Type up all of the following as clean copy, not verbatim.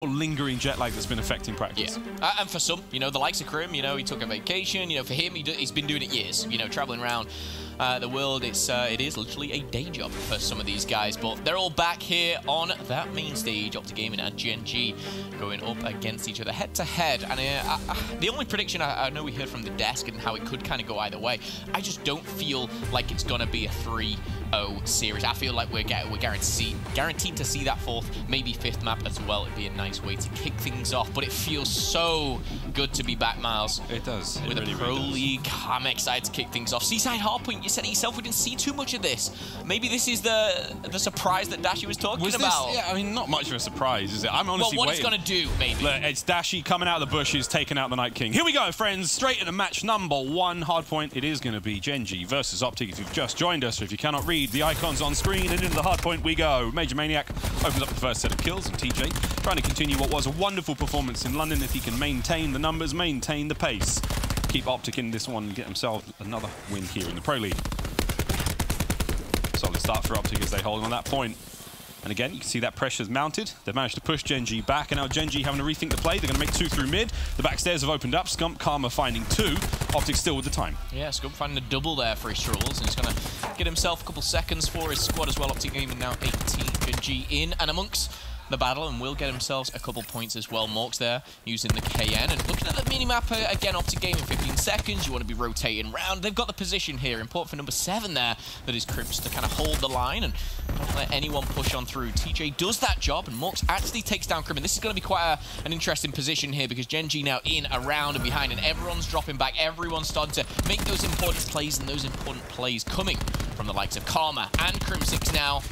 lingering jet lag that's been affecting practice. Yeah, and for some, you know, the likes of Krim, you know, he took a vacation. You know, for him, he's been doing it years. You know, traveling around the world. It is literally a day job for some of these guys. But they're all back here on that main stage. Optic Gaming and Gen G going up against each other head to head. And the only prediction I know we heard from the desk and how it could kind of go either way. I just don't feel like it's gonna be a 3-0 series. I feel like we're guaranteed to see that fourth, maybe fifth map as well. It'd be a nice way to kick things off, but it feels so good to be back, Miles. It does. With a Pro League, I'm excited to kick things off. Seaside Hardpoint, you said it yourself, we didn't see too much of this. Maybe this is the surprise that Dashi was talking about. Yeah, I mean, not much of a surprise, is it? I'm honestly what waiting. it's gonna do, maybe. Look, it's Dashi coming out of the bushes, taking out the Night King. Here we go, friends. Straight into match number 1. Hardpoint, it is going to be Gen G versus Optic. If you've just joined us, or if you cannot read the icons on screen, and into the hardpoint we go. Major Maniac opens up the first set of kills, and TJ trying to continue what was a wonderful performance in London. If he can maintain the numbers, maintain the pace, keep Optic in this one, and get himself another win here in the Pro League. Solid start for Optic as they hold on that point. And again, you can see that pressure's mounted. They've managed to push Gen G back, and now Gen G having to rethink the play. They're going to make 2 through mid. The backstairs have opened up. Scump Karma finding 2. Optic still with the time. Yeah, Scump finding a double there for his trolls, and he's going to get himself a couple seconds for his squad as well. Optic Gaming now 18. Gen G in and amongst the battle, and will get themselves a couple points as well. Morks there using the KN, and looking at the minimap again. Optic Gaming 15 seconds. You want to be rotating round. They've got the position here. Important for number 7 there, that is Crips, to kind of hold the line and not let anyone push on through. TJ does that job, and Morks actually takes down Krim, and this is going to be quite an interesting position here, because Gen G now in, around, and behind, and everyone's dropping back. Everyone's starting to make those important plays, and those important plays coming from the likes of Karma and Crim6 now.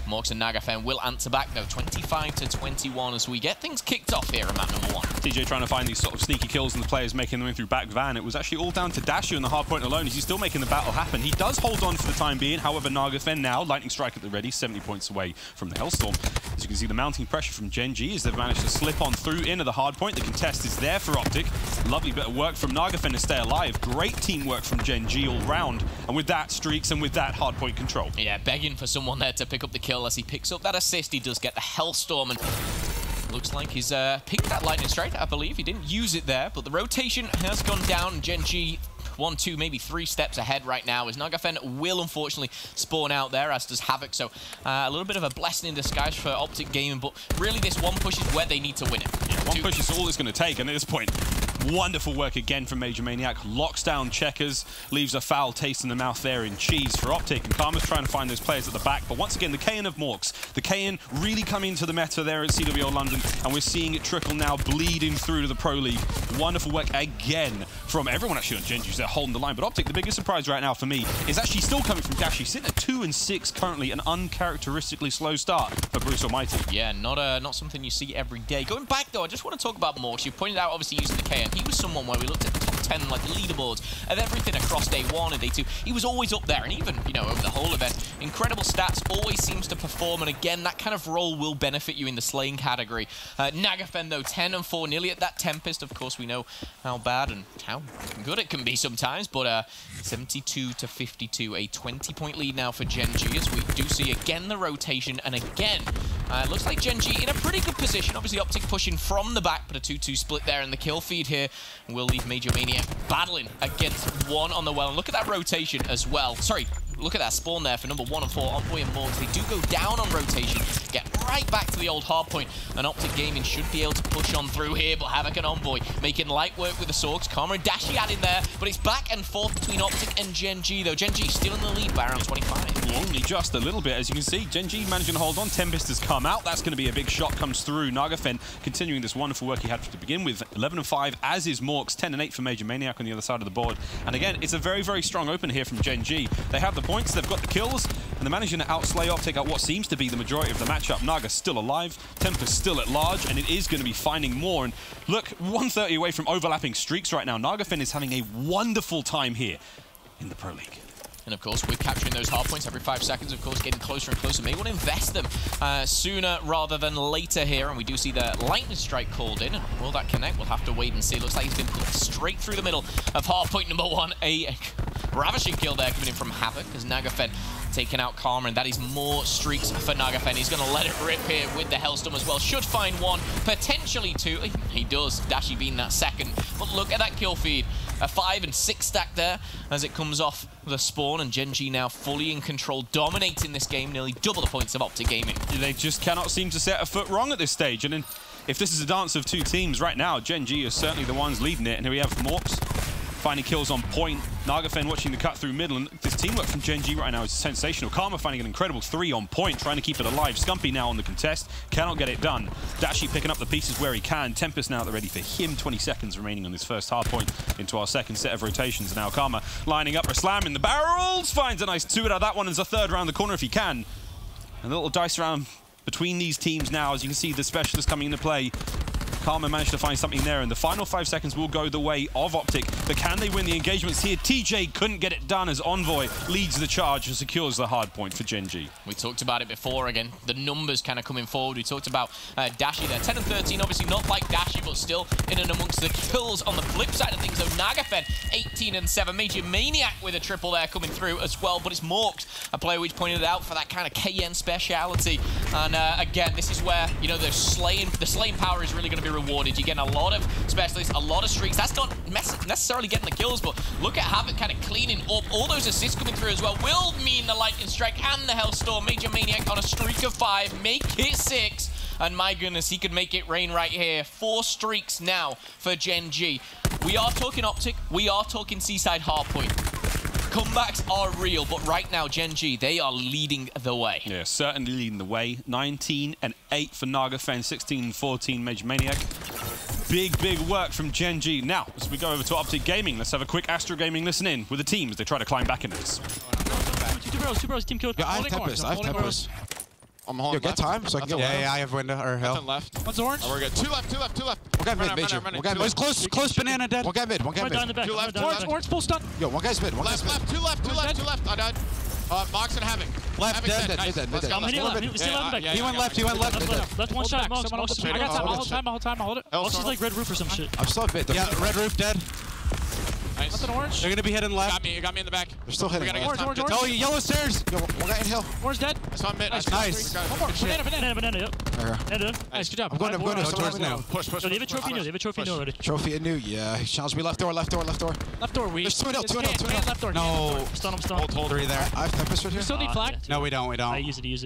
Morks and Nagafen will answer back, though, 25-21 as we get things kicked off here in map number 1. TJ trying to find these sort of sneaky kills, and the players making them in through back van. It was actually all down to Dashi on the hard point alone. He's still making the battle happen. He does hold on for the time being. However, Nagafen now, lightning strike at the ready, 70 points away from the Hellstorm. As you can see, the mounting pressure from Gen G as they've managed to slip on through into the hard point. The contest is there for Optic. Lovely bit of work from Nagafen to stay alive. Great teamwork from Gen G all round. And with that, streaks, and with that, hard point control. Yeah, begging for someone there to pick up the kill. As he picks up that assist, he does get the Hellstorm, and looks like he's picked that lightning strike. I believe he didn't use it there, but the rotation has gone down. Gen G 1, 2, maybe 3 steps ahead right now, as Nagafen will unfortunately spawn out there, as does Havoc. So a little bit of a blessing in disguise for Optic Gaming, but really this one push is where they need to win it. Yeah, one push is all it's going to take, and at this point, wonderful work again from Major Maniac. Locks down Checkers, leaves a foul taste in the mouth there in cheese for Optic, and Karma's trying to find those players at the back. But once again, the KN of Morks. The KN really coming into the meta there at CWL London, and we're seeing it trickle now, bleeding through to the Pro League. Wonderful work again from everyone actually on Gen G. They're holding the line, but Optic, the biggest surprise right now for me is actually still coming from Dashi, sitting at 2 and 6 currently, an uncharacteristically slow start for Bruce Almighty. Yeah, not something you see every day. Going back though, I just want to talk about Morks. You pointed out obviously using the KN. He was someone where we looked at the top 10, like the leaderboards of everything across day 1 and day 2. He was always up there, and even, you know, over the whole event, incredible stats, always seems to perform, and again, that kind of role will benefit you in the slaying category. Nagafen though, 10 and 4, nearly at that Tempest. Of course, we know how bad and how good it can be sometimes, but 72-52, a 20-point lead now for Gen G, as we do see again the rotation, and again, looks like Gen G in a pretty good position. Obviously, Optic pushing from the back, but a 2-2 split there, and the kill feed here will leave Major Maniac battling against 1 on the well. And look at that rotation as well. Sorry, look at that spawn there for number 1 and 4, Envoy and Morks. They do go down on rotation, get right back to the old hard point, and Optic Gaming should be able to push on through here, but Havoc and Envoy making light work with the Sorgs. Karma and Dashi add in there, but it's back and forth between Optic and Gen G, though. Gen G still in the lead by around 25. Only just a little bit, as you can see. Gen G managing to hold on. Tempest has come out. That's going to be a big shot, comes through. Nagafen continuing this wonderful work he had to begin with. 11 and 5, as is Morks. 10 and 8 for Major Maniac on the other side of the board. And again, it's a very, very strong open here from Gen G. They have the points, they've got the kills, and they're managing to outslay Optic at what seems to be the majority of the matchup. Naga's still alive, Tempest still at large, and it is going to be finding more. And look, 130 away from overlapping streaks right now. Nagafen is having a wonderful time here in the Pro League. And of course, we're capturing those hard points every 5 seconds, of course, getting closer and closer. May want to invest them sooner rather than later here. And we do see the lightning strike called in. And will that connect? We'll have to wait and see. Looks like he's been put straight through the middle of hard point number 1. A Ravishing kill there coming in from Havoc as Nagafen taking out Karma, and that is more streaks for Nagafen. He's going to let it rip here with the Hellstorm as well. Should find one, potentially two. He does, Dashy being that second. But look at that kill feed. A 5 and 6 stack there as it comes off the spawn, and Gen G now fully in control, dominating this game, nearly double the points of Optic Gaming. They just cannot seem to set a foot wrong at this stage, and if this is a dance of two teams right now, Gen G is certainly the ones leading it, and here we have Morks finding kills on point. Nagafen watching the cut through middle, and this teamwork from Gen G right now is sensational. Karma finding an incredible 3 on point, trying to keep it alive. Scumpy now on the contest, cannot get it done. Dashy picking up the pieces where he can. Tempest now at the ready for him. 20 seconds remaining on this first hard point into our second set of rotations. Now Karma lining up for slam in the barrels, finds a nice 2 out of that one as a third around the corner if he can. And a little dice round between these teams now, as you can see the specialist coming into play. Karma managed to find something there, and the final 5 seconds will go the way of Optic. But can they win the engagements here? TJ couldn't get it done as Envoy leads the charge and secures the hard point for Gen G. We talked about it before, again, the numbers kind of coming forward. We talked about Dashy there. 10 and 13, obviously not like Dashy, but still in and amongst the kills on the flip side of things. So Nagafen, 18 and 7. Major Maniac with a triple there coming through as well. But it's Morks, a player which pointed it out for that kind of KN speciality. And again, this is where, you know, the slaying power is really going to be rewarded. You're getting a lot of specialists, a lot of streaks. That's not necessarily getting the kills, but look at Havoc kind of cleaning up. All those assists coming through as well will mean the Lightning Strike and the Hellstorm. Major Maniac on a streak of 5, make it 6. And my goodness, he could make it rain right here. 4 streaks now for Gen G. We are talking Optic. We are talking Seaside Hardpoint. Comebacks are real, but right now, Gen G, they are leading the way. Yeah, certainly leading the way. 19 and 8 for Nagafen, 16 and 14 Major Maniac. Big work from Gen G. Now, as we go over to Optic Gaming, let's have a quick Astro Gaming listen in with the team as they try to climb back into this. Two bros, team killed. Yeah, I have Tempest. I'm holding. Yo, get time so I can get one. Yeah, I have window or hell. Left. One's orange. Oh, we're good. 2 left. One guy mid, major. One guy mid. Close banana dead. One guy mid. Right down the back. 2 left. Orange full stun. Yo, one guy's mid. Left. 2 left. I died. Mox and Havoc. Left, dead. Nice. Let's go. He still on the back. He went left. Left one shot. Mox. I got time. I'll hold it. Mox is like red roof or some shit. I'm still mid. Yeah, red roof dead. Nice. Nothing orange. They're gonna be heading left. Got me in the back. They're still hitting. Orange. Oh, yellow stairs. Yo, one guy in hill. Orange dead. So I'm mid. Nice. One more. Banana. Yep. Nice. Good job. I'm going towards now. Push. They have a trophy new already. Trophy new. Yeah, he challenged me left door. Left door. There's 2 out. Left door. No. Stun. Hold 3 there. I have Tempest right here. You still need flag? No, we don't. I use it. He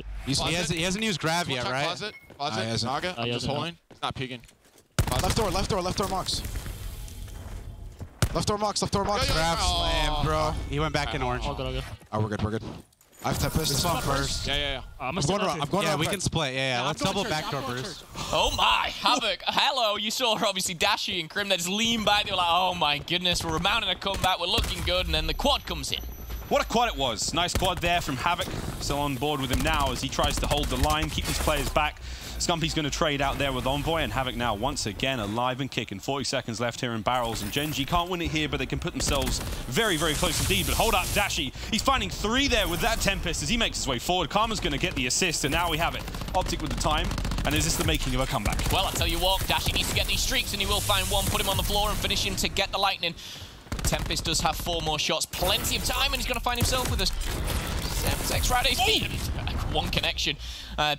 hasn't used Grav yet, right? Closet. hasn't. Naga. I'm just holding. He's not peeking. Left door, Mox. Left door, Mox. Grab slam, bro. He went back in orange. All good. Oh, we're good. I have Tempest. This one first. Yeah. I'm going around. Yeah, we can split. Yeah. Let's double backdoor first. Oh my, Havoc. Hello, you saw obviously Dashy and Crim that just lean back. They were like, oh my goodness, we're mounting a comeback, we're looking good, and then the quad comes in. What a quad it was. Nice quad there from Havoc. Still on board with him now as he tries to hold the line, keep his players back. Scumpy's going to trade out there with Envoy, and Havoc now once again alive and kicking. 40 seconds left here in barrels, and Gen G can't win it here, but they can put themselves very close indeed. But hold up, Dashy. He's finding 3 there with that Tempest as he makes his way forward. Karma's going to get the assist, and now we have it. Optic with the time, and is this the making of a comeback? Well, I'll tell you what, Dashy needs to get these streaks, and he will find one, put him on the floor, and finish him to get the Lightning. Tempest does have 4 more shots, plenty of time, and he's going to find himself with a 7x right at his feet. One connection,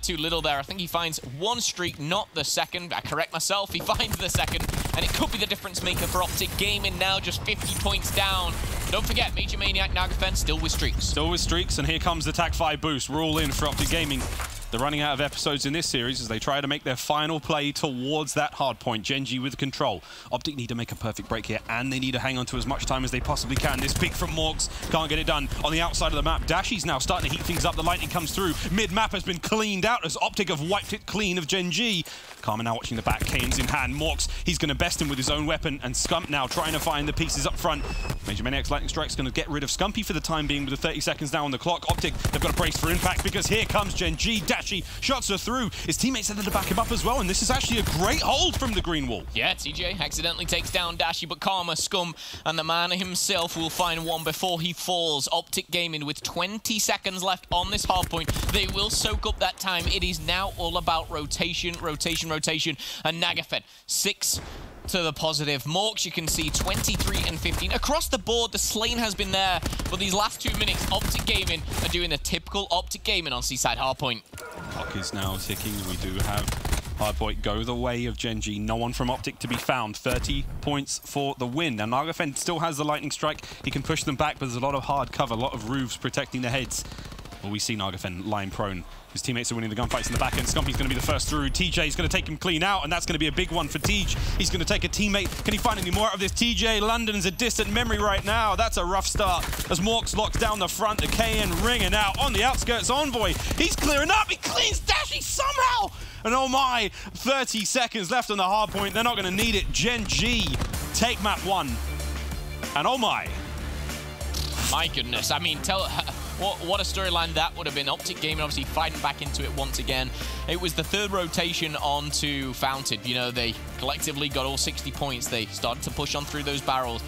too little there. I think he finds 1 streak, not the second. I correct myself, he finds the second, and it could be the difference maker for Optic Gaming now, just 50 points down. But don't forget, Major Maniac, Nagafen still with streaks. And here comes the TAC 5 boost. We're all in for Optic Gaming. They're running out of episodes in this series as they try to make their final play towards that hard point. Gen G with control. Optic need to make a perfect break here, and they need to hang on to as much time as they possibly can. This peek from Morks can't get it done. On the outside of the map, Dashy's now starting to heat things up. The Lightning comes through. Mid-map has been cleaned out as Optic have wiped it clean of Gen G. Karma now watching the back. Kane's in hand. Morks, he's going to best him with his own weapon, and Scump now trying to find the pieces up front. Major Maniac's Lightning Strike's going to get rid of Scumpy for the time being with the 30 seconds now on the clock. Optic, they've got to brace for impact because here comes Gen G. Dashy shots are through. His teammates are there to back him up as well, and this is actually a great hold from the green wall. Yeah, TJ accidentally takes down Dashy, but Karma, Scum, and the man himself will find one before he falls. Optic Gaming with 20 seconds left on this hard point. They will soak up that time. It is now all about rotation. And Nagafen, 6 to the positive. Morks, you can see 23 and 15. Across the board, the Slain has been there. But these last 2 minutes, Optic Gaming are doing the typical Optic Gaming on Seaside Hardpoint. Clock is now ticking. We do have Hardpoint go the way of Gen G. No one from Optic to be found. 30 points for the win. Now, Nagafen still has the Lightning Strike. He can push them back, but there's a lot of hard cover, a lot of roofs protecting the heads. Well, we see Nagafen lying prone. His teammates are winning the gunfights in the back end. Scumpy's going to be the first through. TJ is going to take him clean out, and that's going to be a big one for Tej. He's going to take a teammate. Can he find any more out of this? TJ, London's a distant memory right now. That's a rough start as Morks locks down the front. The KN ringing out on the outskirts. Envoy, he's clearing up. He cleans Dashy somehow. And oh my, 30 seconds left on the hard point. They're not going to need it. Gen G take map 1. And oh my. My goodness. I mean, what a storyline that would have been. Optic Gaming obviously fighting back into it once again. It was the third rotation onto Fountain. You know, they collectively got all 60 points. They started to push on through those barrels.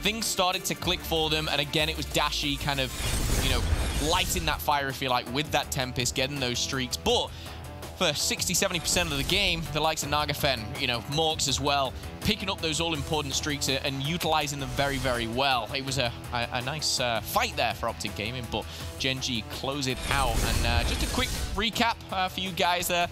Things started to click for them, and again, it was Dashy kind of, you know, lighting that fire, if you like, with that Tempest, getting those streaks. But for 60–70% of the game, the likes of Nagafen, you know, Morks as well, picking up those all-important streaks and utilizing them very, very well. It was a nice fight there for Optic Gaming, but Gen G close it out. And just a quick recap for you guys there.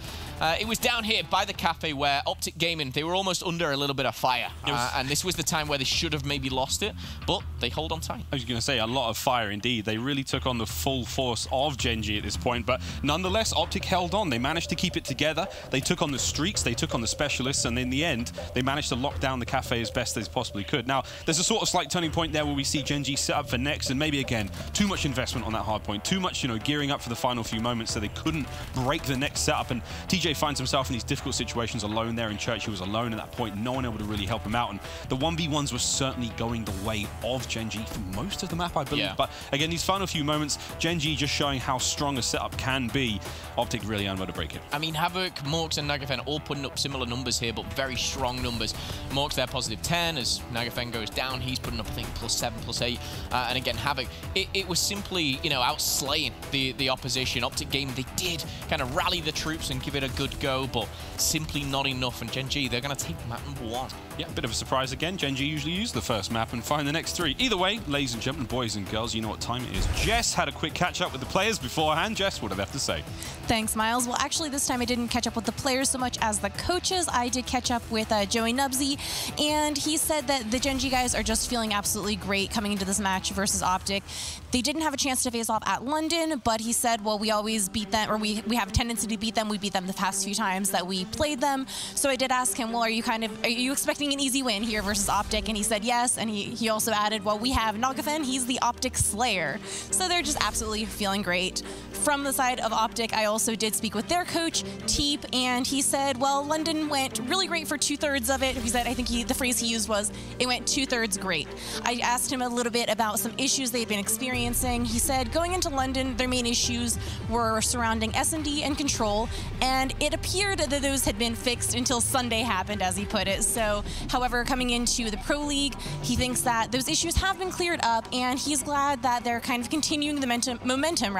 It was down here by the cafe where Optic Gaming, they were almost under a little bit of fire. And this was the time where they should have maybe lost it, but they hold on tight. I was going to say, a lot of fire indeed. They really took on the full force of Gen G at this point, but nonetheless, Optic held on. They managed to keep it together. They took on the streaks, they took on the specialists, and in the end, they managed to lock down the cafe as best as possibly could. Now, there's a sort of slight turning point there where we see Gen G set up for next, and maybe again, too much investment on that hard point, too much, you know, gearing up for the final few moments so they couldn't break the next setup, and TJ finds himself in these difficult situations alone there in church. He was alone at that point, no one able to really help him out, and the 1v1s were certainly going the way of Gen G for most of the map, I believe. Yeah. But again, these final few moments, Gen G just showing how strong a setup can be. Optic really unable to break it. I mean, Havoc, Morks, and Nagafen all putting up similar numbers here, but very strong numbers. Morks there positive 10 as Nagafen goes down. He's putting up, I think, +7, +8. And again, Havoc, it was simply, you know, outslaying the opposition. Optic Gaming, they did kind of rally the troops and give it a good go, but simply not enough. And Gen G, they're going to take map number 1. Yeah, a bit of a surprise again. Gen G usually use the first map and find the next 3. Either way, ladies and gentlemen, boys and girls, you know what time it is. Jess had a quick catch up with the players beforehand. Jess, what do they have to say? Thanks, Miles. Well, actually, this time I didn't catch up with the players so much as the coaches. I did catch up with Joey Nubsy, and he said that the Gen G guys are just feeling absolutely great coming into this match versus Optic. They didn't have a chance to face off at London, but he said, well, we always beat them, or we have a tendency to beat them. We beat them the past few times that we played them. So I did ask him, well, are you expecting an easy win here versus Optic? And he said yes, and he also added, well, we have Nagafen, he's the Optic Slayer. So they're just absolutely feeling great. From the side of Optic, I also did speak with their coach, Teep, and he said, well, London went really great for 2/3 of it. He said, I think the phrase he used was, it went 2/3 great. I asked him a little bit about some issues they'd been experiencing. He said, going into London, their main issues were surrounding S&D and control, and it appeared that those had been fixed until Sunday happened, as he put it. So, however, coming into the Pro League, he thinks that those issues have been cleared up, and he's glad that they're kind of continuing the momentum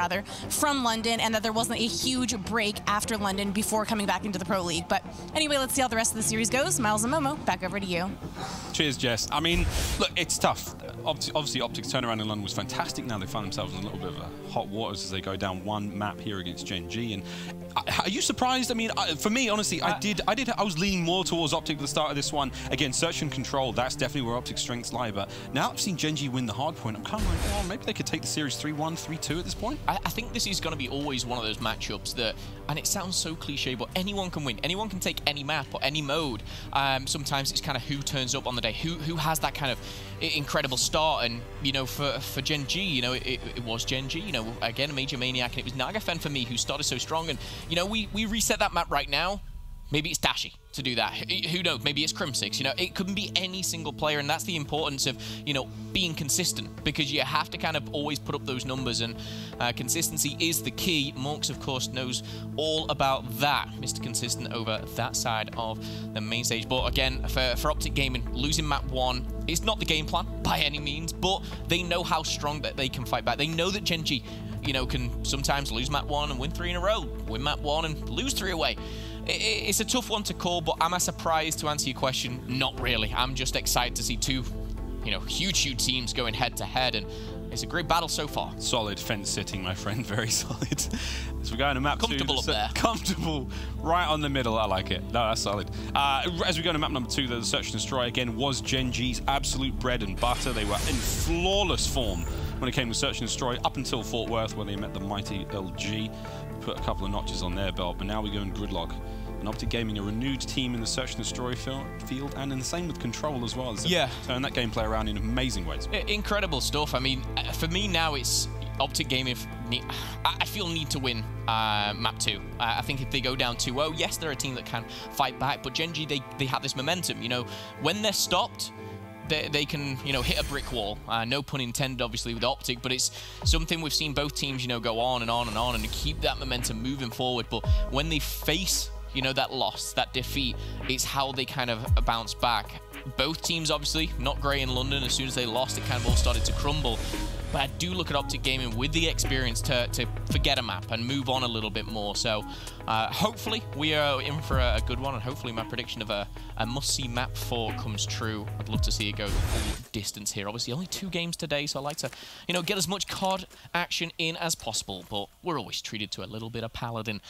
from London, and that there wasn't a huge break after London before coming back into the Pro League. But anyway, let's see how the rest of the series goes. Miles and Momo, back over to you. Cheers, Jess. I mean, look, it's tough. Obviously, Optic's turnaround in London was fantastic. Now they find themselves in a little bit of hot waters as they go down one map here against Gen G. And are you surprised? I mean, for me, honestly, I was leaning more towards Optic at the start of this one. Again, search and control, that's definitely where Optic's strengths lie. But now I've seen Gen G win the hard point. I'm kind of like, well, maybe they could take the series 3-1, 3-2 at this point. I think this is going to be always one of those matchups that, and it sounds so cliche, but anyone can win. Anyone can take any map or any mode. Sometimes it's kind of who turns up on the day, who has that kind of incredible start. And, you know, for Gen G, you know, it was Gen G, you know, again, a major maniac, and it was Nagafen for me who started so strong. And, you know, we reset that map right now. Maybe it's Dashy to do that. Who knows? Maybe it's Crim6. You know, it couldn't be any single player, and that's the importance of, you know, being consistent, because you have to kind of always put up those numbers, and consistency is the key. Morks, of course, knows all about that. Mr. Consistent over that side of the main stage. But again, for Optic Gaming, losing map 1, it's not the game plan by any means, but they know how strong that they can fight back. They know that Gen G, you know, can sometimes lose map 1 and win 3 in a row, win map 1 and lose 3 away. It's a tough one to call, but am I surprised, to answer your question? Not really. I'm just excited to see two, huge teams going head-to-head, and it's a great battle so far. Solid fence sitting, my friend. Very solid. As we go into map comfortable 2. Up there. Comfortable. Right on the middle. I like it. No, that's solid. As we go to map number 2, the Search and Destroy again was Gen G's absolute bread and butter. They were in flawless form when it came to Search and Destroy up until Fort Worth, where they met the mighty LG. Put a couple of notches on their belt, but now we go in Gridlock. And Optic Gaming, a renewed team in the Search and Destroy field, and in the same with Control as well. Yeah. Turn that gameplay around in amazing ways. Incredible stuff. I mean, for me now, it's Optic Gaming. I feel need to win map 2. I think if they go down 2-0, yes, they're a team that can fight back, but Gen G, they have this momentum. When they're stopped, they can, hit a brick wall. No pun intended, obviously, with Optic, but it's something we've seen both teams, go on and on and on and keep that momentum moving forward. But when they face that loss, that defeat, it's how they kind of bounce back. Both teams, obviously, not great in London. As soon as they lost, it kind of all started to crumble. But I do look at Optic Gaming with the experience to forget a map and move on a little bit more. So hopefully we are in for a good one, and hopefully my prediction of a must-see map 4 comes true. I'd love to see it go the full distance here. Obviously, only 2 games today, so I like to, get as much COD action in as possible. But we're always treated to a little bit of Paladin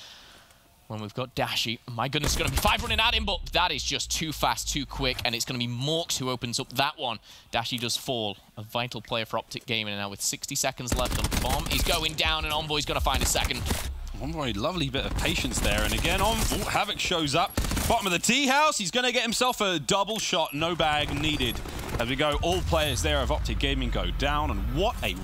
when we've got Dashy. My goodness, it's going to be 5 running at him, but that is just too fast, too quick, and it's going to be Morks who opens up that one. Dashy does fall. A vital player for Optic Gaming, and now with 60 seconds left on the bomb, he's going down, and Envoy's going to find a second. Envoy, lovely bit of patience there, and again, Havoc shows up. Bottom of the tea house, he's going to get himself a double shot, no bag needed. As we go, all players there of Optic Gaming go down, and what a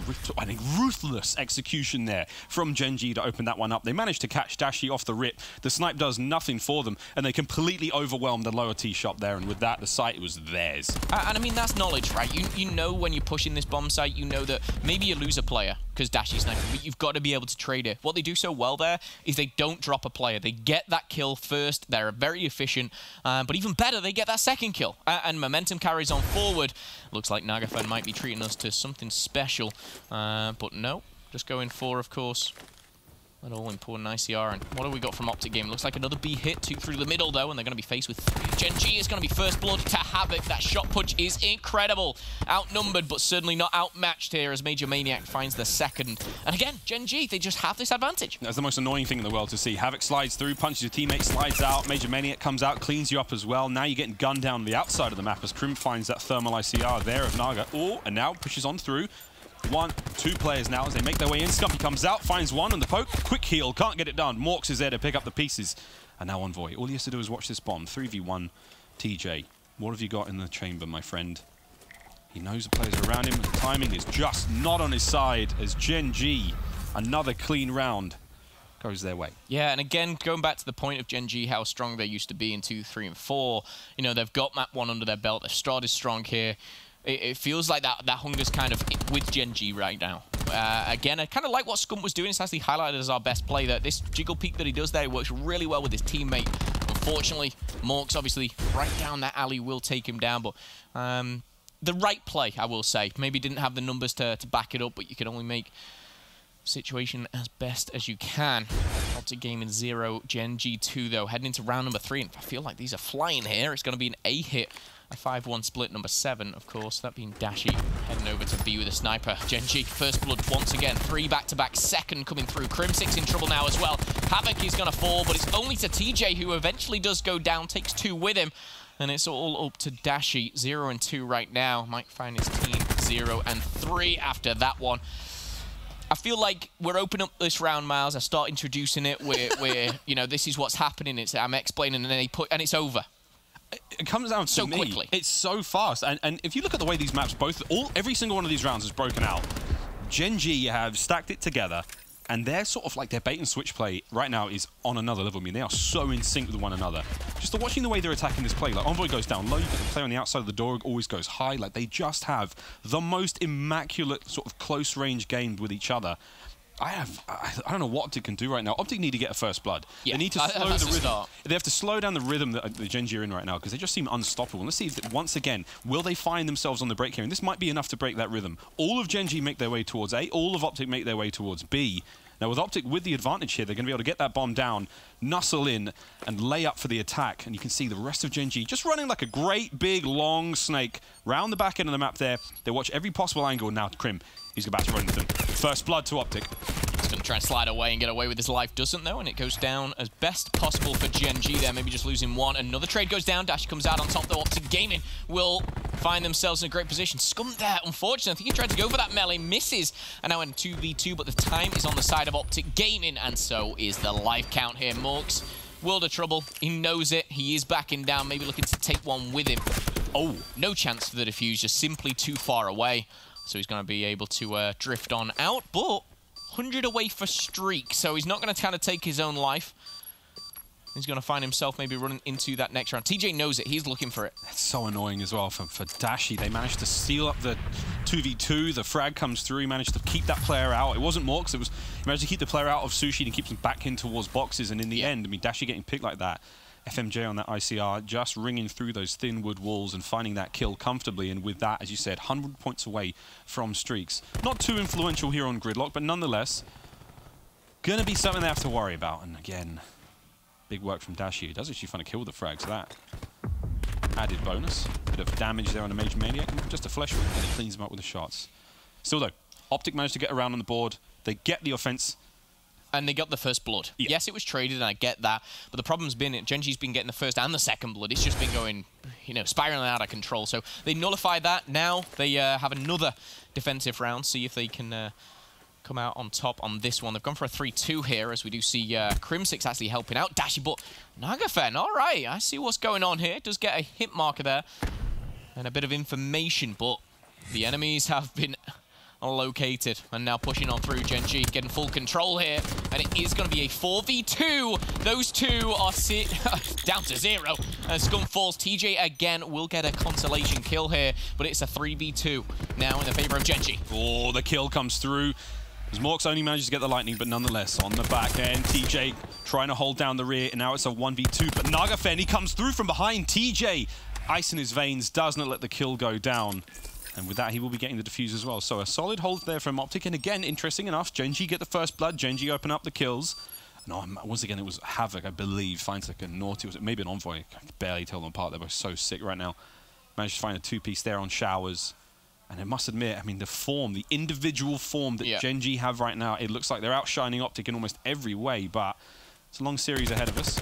ruthless execution there from Gen G to open that one up. They managed to catch Dashy off the rip. The snipe does nothing for them, and they completely overwhelmed the lower T shop there, and with that, the site was theirs. And I mean, that's knowledge, right? You know when you're pushing this bomb site, you know that maybe you lose a player because Dashy's sniping, but you've got to be able to trade it. What they do so well there is they don't drop a player. They get that kill first. They're very efficient, but even better, they get that second kill, and momentum carries on forward. Looks like Nagafen might be treating us to something special, but no, just going for, of course, that all-important ICR. And what have we got from Optic Game? Looks like another B hit, 2 through the middle, though, and they're going to be faced with 3. Gen G is going to be first blood to Havoc. That shot punch is incredible. Outnumbered, but certainly not outmatched here as Major Maniac finds the second. And again, Gen G, they just have this advantage. That's the most annoying thing in the world to see. Havoc slides through, punches your teammate, slides out. Major Maniac comes out, cleans you up as well. Now you're getting gunned down on the outside of the map as Krim finds that thermal ICR there of Naga. Oh, and now pushes on through. 1, 2 players now as they make their way in. Scumpy comes out, finds one on the poke. Quick heal, can't get it done. Morks is there to pick up the pieces. And now Envoy. All he has to do is watch this bomb. 3v1 TJ. What have you got in the chamber, my friend? He knows the players are around him. The timing is just not on his side as Gen G, another clean round, goes their way. Yeah, and again, going back to the point of Gen G, how strong they used to be in 2, 3, and 4. They've got map 1 under their belt. They've started strong here. It feels like that hunger's kind of with Gen G right now. Again, I kind of like what Scump was doing. It's actually highlighted as our best play. That this jiggle peek that he does there works really well with his teammate. Unfortunately, Morks obviously right down that alley will take him down, but the right play, I will say. Maybe didn't have the numbers to back it up, but you can only make situation as best as you can. Optic Gaming 0, Gen G 2 though, heading into round number 3, and I feel like these are flying here. It's going to be an A hit. A 5-1 split, number 7, of course, that being Dashy, heading over to B with a sniper. Gen G, first blood once again, 3 back-to-back, second coming through. Crim6 in trouble now as well. Havoc is going to fall, but it's only to TJ, who eventually does go down, takes 2 with him. And it's all up to Dashy, 0 and 2 right now. Might find his team 0 and 3 after that one. I feel like we're opening up this round, Miles. I start introducing it. We're this is what's happening. I'm explaining, and then and it's over. It comes down to so me, quickly. It's so fast. And if you look at the way these maps, every single one of these rounds is broken out. Gen G have stacked it together, and they're sort of like their bait and switch play right now is on another level. I mean, they are so in sync with one another. Just watching the way they're attacking this play, like Envoy goes down low, you get the player on the outside of the door always goes high. Like they just have the most immaculate sort of close range game with each other. I don't know what Optic can do right now. Optic need to get a first blood. Yeah, they need to slow the rhythm. They have to slow down the rhythm that the Gen G are in right now because they just seem unstoppable. Let's see if, once again, will they find themselves on the break here? And this might be enough to break that rhythm. All of Gen G make their way towards A. All of Optic make their way towards B. Now with Optic with the advantage here, they're going to be able to get that bomb down, nuzzle in, and lay up for the attack. And you can see the rest of Gen G just running like a great big long snake round the back end of the map there. They watch every possible angle. Now Crim, he's about to run into them. First blood to Optic. He's going to try and slide away and get away with his life. Doesn't, though, and it goes down as best possible for Gen G there. Maybe just losing one. Another trade goes down. Dash comes out on top, though. Optic Gaming will find themselves in a great position. Scum there, unfortunately. I think he tried to go for that melee, misses, and now in 2v2, but the time is on the side of Optic Gaming, and so is the life count here. Morks, world of trouble. He knows it. He is backing down, maybe looking to take one with him. Oh, no chance for the defuse, just simply too far away. So he's going to be able to drift on out, but 100 away for streak, so he's not going to kind of take his own life. He's going to find himself maybe running into that next round. TJ knows it. He's looking for it. It's so annoying as well for Dashi. They managed to steal up the 2v2. The frag comes through. He managed to keep that player out. It wasn't Morks. He managed to keep the player out of Sushi and keeps him back in towards boxes. And in the end, I mean, Dashi getting picked like that. FMJ on that ICR, just ringing through those thin wood walls and finding that kill comfortably. And with that, as you said, 100 points away from streaks. Not too influential here on Gridlock, but nonetheless, going to be something they have to worry about. And again, big work from Dashi. He does actually find a kill with the frag, so that added bonus. Bit of damage there on a Major Maniac, and just a flesh wound, and he cleans him up with the shots. Still though, Optic managed to get around on the board. They get the offense. And they got the first blood. Yeah. Yes, it was traded, and I get that. But the problem's been, Gen G's been getting the first and the second blood. It's just been going, you know, spiraling out of control. So they nullify that. Now they have another defensive round. See if they can come out on top on this one. They've gone for a 3-2 here, as we do see Crimsix actually helping out. Dashi, but Nagafen, all right. I see what's going on here. Does get a hit marker there. And a bit of information, but the enemies have been located and now pushing on through. Gen G getting full control here, and it is going to be a 4v2. Those two are down to 0, and Scum falls. TJ again will get a consolation kill here, but it's a 3v2 now in the favor of Gen G. Oh, the kill comes through as Morks only manages to get the lightning, but nonetheless on the back end, TJ trying to hold down the rear, and now it's a 1v2, but Nagafen, he comes through from behind. TJ, ice in his veins, does not let the kill go down. And with that, he will be getting the defuse as well. So a solid hold there from Optic. And again, interesting enough, Gen G get the first blood. Gen G open up the kills. And once again, it was Havoc, I believe, finds like a naughty, was it maybe an Envoy? I can barely tell them apart. They're both so sick right now. Managed to find a 2-piece there on Showers. And I must admit, I mean, the form, the individual form that Gen G have right now, it looks like they're outshining Optic in almost every way. But it's a long series ahead of us.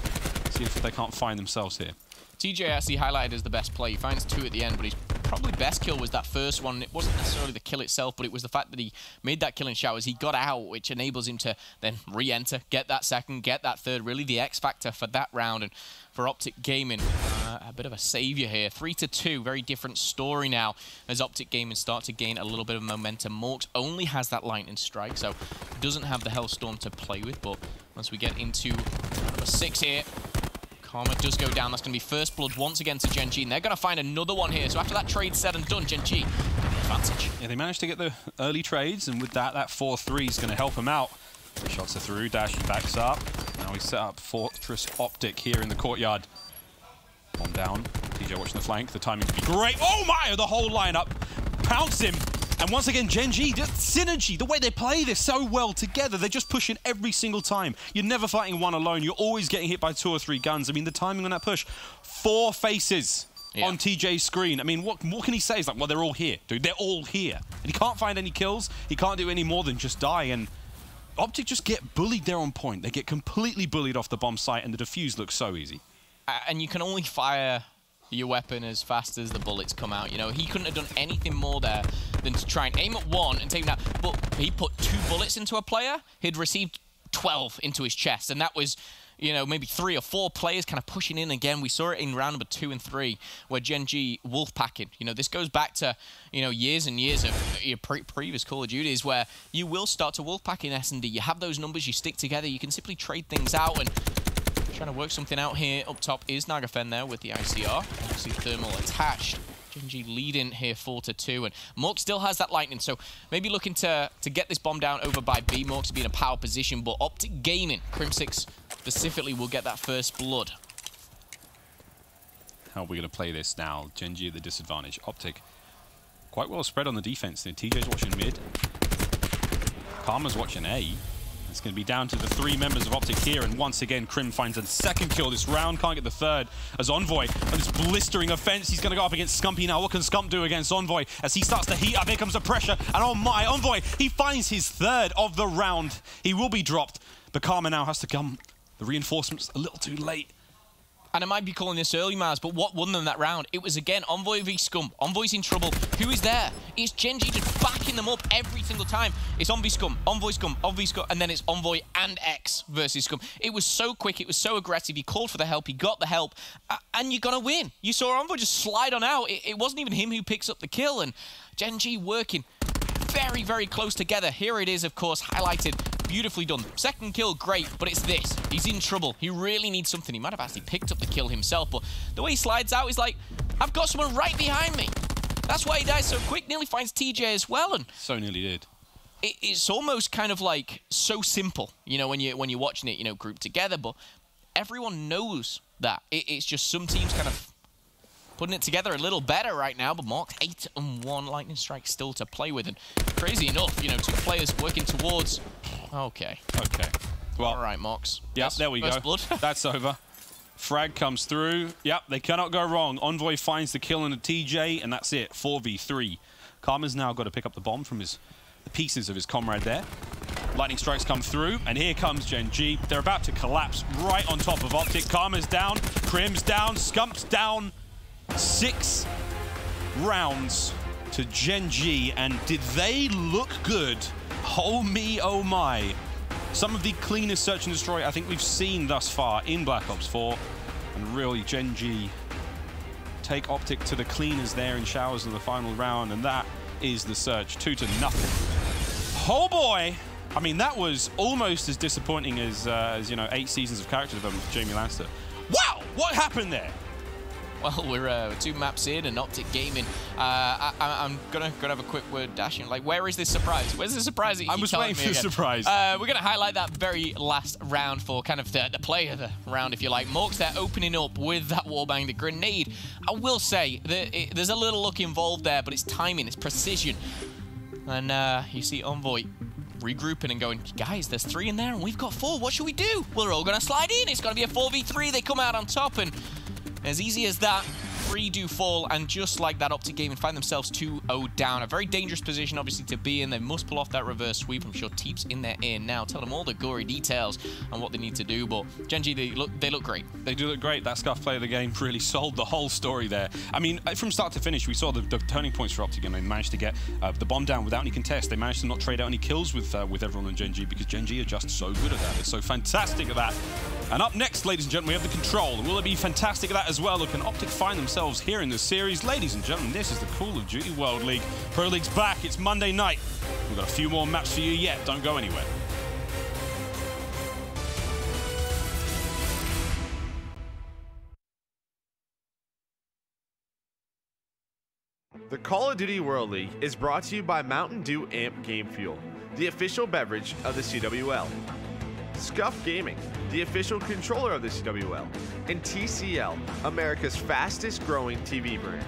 See if they can't find themselves here. TJ actually highlighted as the best play. He finds 2 at the end, but his probably best kill was that first one. It wasn't necessarily the kill itself, but it was the fact that he made that kill in Showers. He got out, which enables him to then re-enter, get that second, get that third. Really the X factor for that round. And for Optic Gaming, a bit of a savior here. 3-2, very different story now as Optic Gaming start to gain a little bit of momentum. Morks only has that lightning strike, so doesn't have the Hellstorm to play with. But once we get into number 6 here, Karma does go down. That's going to be first blood once again to Gen G, and they're going to find another one here. So after that trade said and done, Gen G advantage. Yeah, they managed to get the early trades, and with that 4-3 is going to help them out. The shots are through. Dash backs up. Now we set up Fortress Optic here in the courtyard. Bomb down. TJ watching the flank. The timing to be great. Oh my! The whole lineup pounce him. And once again, Gen G, just synergy, the way they play this so well together, they're just pushing every single time. You're never fighting one alone. You're always getting hit by 2 or 3 guns. I mean, the timing on that push, 4 faces on TJ's screen. I mean, what can he say? It's like, well, they're all here, dude. They're all here. And he can't find any kills. He can't do any more than just die. And Optic just get bullied there on point. They get completely bullied off the bomb site, and the defuse looks so easy. And you can only fire your weapon as fast as the bullets come out. You know, he couldn't have done anything more there than to try and aim at one and take him down. But he put 2 bullets into a player, he'd received 12 into his chest, and that was, you know, maybe 3 or 4 players kind of pushing in again. We saw it in round number 2 and 3, where Gen G wolfpacking. You know, this goes back to, you know, years and years of your previous Call of Duties, where you will start to wolfpack in S&D. You have those numbers, you stick together, you can simply trade things out. And trying to work something out here. Up top is Nagafen there with the ICR. Obviously thermal attached. Gen G leading here 4-2, and Mork still has that lightning, so maybe looking to get this bomb down over by B. Mork's to be in a power position, but Optic Gaming, Crimsix specifically, will get that first blood. How are we going to play this now? Gen G at the disadvantage. Optic quite well spread on the defense. TJ's watching mid. Karma's watching A. It's going to be down to the 3 members of Optic here, and once again, Crim finds a second kill this round, can't get the third, as Envoy, on this blistering offense, he's going to go up against Scumpy now. What can Scump do against Envoy as he starts to heat up? Here comes the pressure, and oh my, Envoy, he finds his third of the round. He will be dropped, but Karma now has to come. The reinforcements a little too late. And I might be calling this early, Mars, but what won them that round? It was, again, Envoy v Scum. Envoy's in trouble. Who is there? It's Gen.G just backing them up every single time. It's Envoy Scum, Envoy Scum, Envoy Scum, and then it's Envoy and X versus Scum. It was so quick. It was so aggressive. He called for the help. He got the help. And you're going to win. You saw Envoy just slide on out. It wasn't even him who picks up the kill. And Gen.G working very, very close together. Here it is, of course, highlighted. Beautifully done. Second kill, great, but it's this. He's in trouble. He really needs something. He might have actually picked up the kill himself, but the way he slides out is like, I've got someone right behind me. That's why he dies so quick. Nearly finds TJ as well, and so nearly did. It's almost kind of like so simple, you know, when you're watching it, you know, grouped together, but everyone knows that. It's just some teams kind of putting it together a little better right now, but Mark 8-1 Lightning Strike still to play with, and crazy enough, you know, 2 players working towards. Okay. Okay. Well, all right, Mox. Yep, there we go. Blood. That's over. Frag comes through. Yep, they cannot go wrong. Envoy finds the kill on the TJ, and that's it. 4v3. Karma's now got to pick up the bomb from the pieces of his comrade there. Lightning strikes come through, and here comes Gen.G. They're about to collapse right on top of Optic. Karma's down, Crim's down, Scump's down. 6 rounds to Gen.G, and did they look good? Oh me, oh my. Some of the cleanest search and destroy I think we've seen thus far in Black Ops 4. And really, Gen.G take Optic to the cleaners there in showers in the final round, and that is the search, 2-0. Oh boy! I mean, that was almost as disappointing as you know, 8 seasons of character development for Jamie Lannister. Wow! What happened there? Well, we're 2 maps in and Optic Gaming. I'm gonna have a quick word dashing. Like, where is this surprise? Where's the surprise? I was waiting for the surprise. We're gonna highlight that very last round for kind of the play of the round, if you like. Morks there opening up with that wallbang, the grenade. I will say there's a little luck involved there, but it's timing, it's precision. And you see Envoy regrouping and going, guys, there's 3 in there and we've got 4. What should we do? We're all gonna slide in. It's gonna be a 4v3. They come out on top, and as easy as that, 3 do fall, and just like that, Optic Gaming find themselves 2-0 down. A very dangerous position, obviously, to be in. They must pull off that reverse sweep. I'm sure Teep's in their ear now, tell them all the gory details on what they need to do. But Gen.G, they look great. They do look great. That scuff play of the game really sold the whole story there. I mean, from start to finish, we saw the turning points for Optic, and they managed to get the bomb down without any contest. They managed to not trade out any kills with everyone on Gen.G, because Gen.G are just so good at that. They're so fantastic at that. And up next, ladies and gentlemen, we have the control. Will it be fantastic at that as well? Or can Optic find themselves here in this series? Ladies and gentlemen, this is the Call of Duty World League. Pro League's back. It's Monday night. We've got a few more maps for you yet. Don't go anywhere. The Call of Duty World League is brought to you by Mountain Dew Amp Game Fuel, the official beverage of the CWL. Scuff Gaming, the official controller of the CWL, and TCL, America's fastest growing TV brand.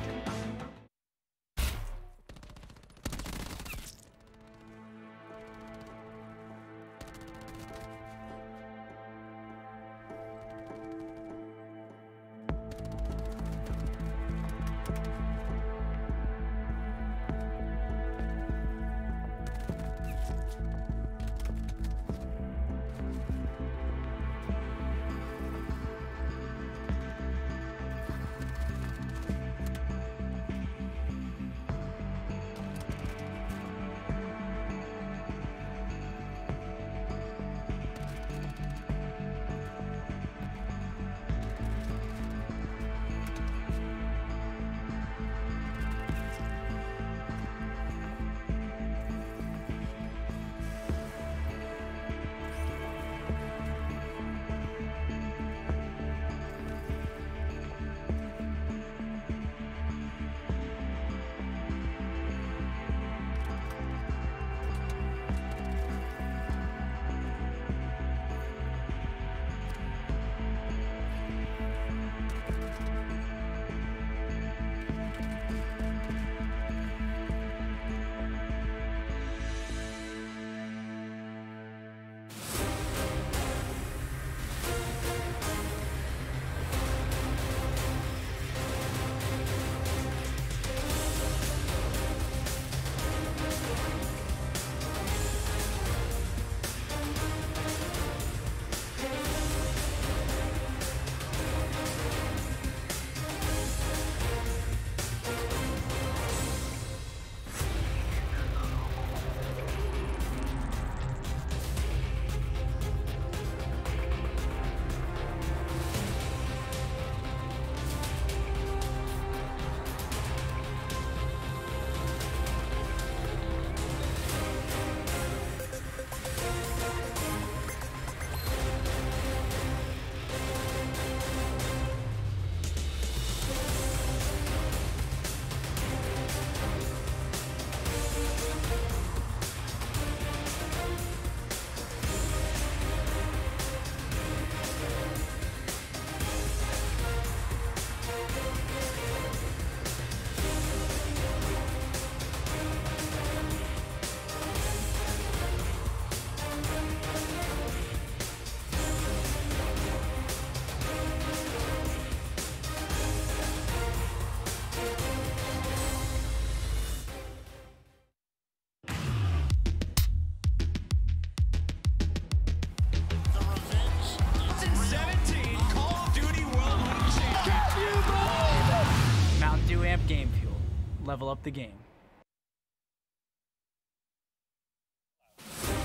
level up the game.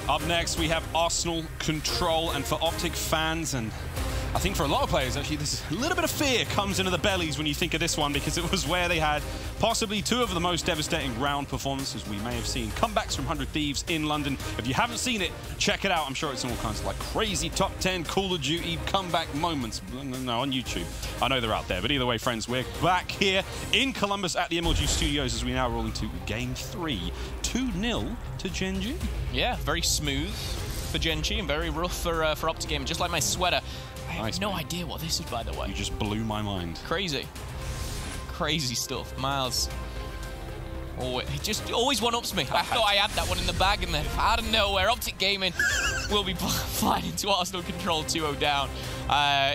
Up next, we have Arsenal Control, and for Optic fans, and I think for a lot of players, actually, this a little bit of fear comes into the bellies when you think of this one, because it was where they had possibly two of the most devastating round performances we may have seen. Comebacks from 100 Thieves in London. If you haven't seen it, check it out. I'm sure it's all kinds of like crazy top 10 Call of Duty comeback moments. No, on YouTube. I know they're out there, but either way, friends, we're back here in Columbus at the MLG Studios as we now roll into Game 3. 2-0 to Gen G. Yeah, very smooth for Gen G and very rough for Optic Gaming. Just like my sweater. I have no idea what this is, by the way. You just blew my mind. Crazy. Crazy stuff. Miles. Oh, it just always one-ups me. I thought I had that one in the bag, and then out of nowhere, Optic Gaming will be flying into Arsenal Control 2-0 down.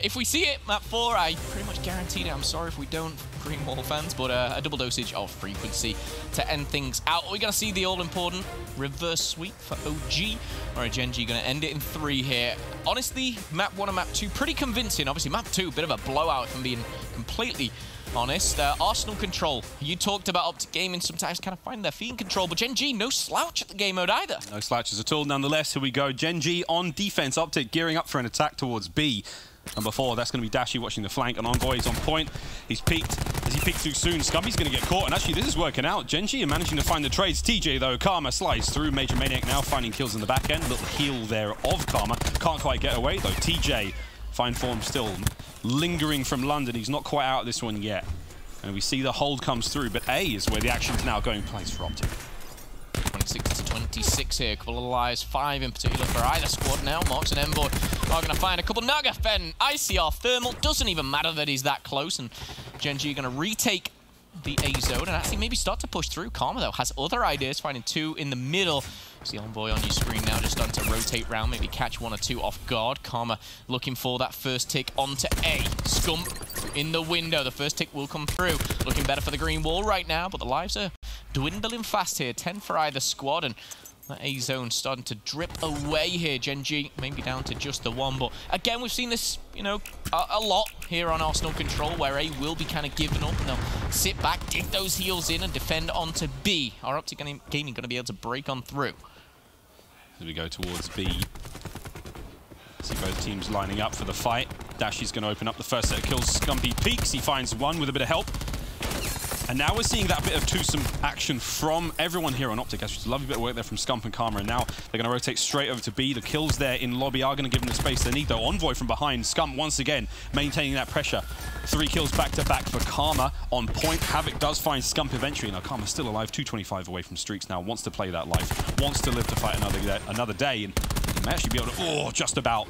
If we see it, map 4, I pretty much guaranteed it. I'm sorry if we don't, Green Wall fans, but a double dosage of frequency to end things out. Are we going to see the all-important reverse sweep for OG, or are Gen G going to end it in 3 here? Honestly, map 1 and map 2, pretty convincing. Obviously, map 2, a bit of a blowout, if I'm being completely honest. Arsenal Control, you talked about Optic Gaming sometimes kind of find their feet in control, but Gen G, no slouch at the game mode either. No slouches at all. Nonetheless, here we go. Gen G on defense. Optic gearing up for an attack towards B. Number 4, that's going to be Dashy watching the flank, and Envoy is on point. He's peeked. As he peeked too soon, Scumpy's going to get caught, and actually this is working out. Gen G are managing to find the trades. TJ, though, Karma slides through. Major Maniac now finding kills in the back end. A little heal there of Karma. Can't quite get away, though. TJ, fine form still lingering from London. He's not quite out of this one yet. And we see the hold comes through, but A is where the action's now going place for Optic. 26 to 26 here, a couple of lives, 5 in particular for either squad now. Mox and Envoy are going to find a couple. Nagafen, ICR, Thermal, doesn't even matter that he's that close, and Gen G are going to retake the A zone and actually maybe start to push through. Karma, though, has other ideas, finding 2 in the middle. See Envoy on your screen now, just starting to rotate round, maybe catch 1 or 2 off guard. Karma looking for that first tick onto A. Scump in the window. The first tick will come through. Looking better for the green wall right now, but the lives are dwindling fast here. 10 for either squad, and that A zone starting to drip away here. Gen G maybe down to just the 1, but again, we've seen this, you know, a lot here on Arsenal Control, where A will be kind of giving up, and they'll sit back, dig those heals in, and defend onto B. Are Optic Gaming going to be able to break on through? As we go towards B. See both teams lining up for the fight. Dashy's going to open up the first set of kills. Scumpy peeks. He finds 1 with a bit of help. And now we're seeing that bit of twosome action from everyone here on Optic. Actually, a lovely bit of work there from Scump and Karma. And now they're going to rotate straight over to B. The kills there in lobby are going to give them the space they need, though. Envoy from behind. Scump once again maintaining that pressure. 3 kills back-to-back for Karma on point. Havoc does find Scump eventually. Now, Karma's still alive, 225 away from streaks now. Wants to play that life. Wants to live to fight another day. And he may actually be able to... Oh, just about.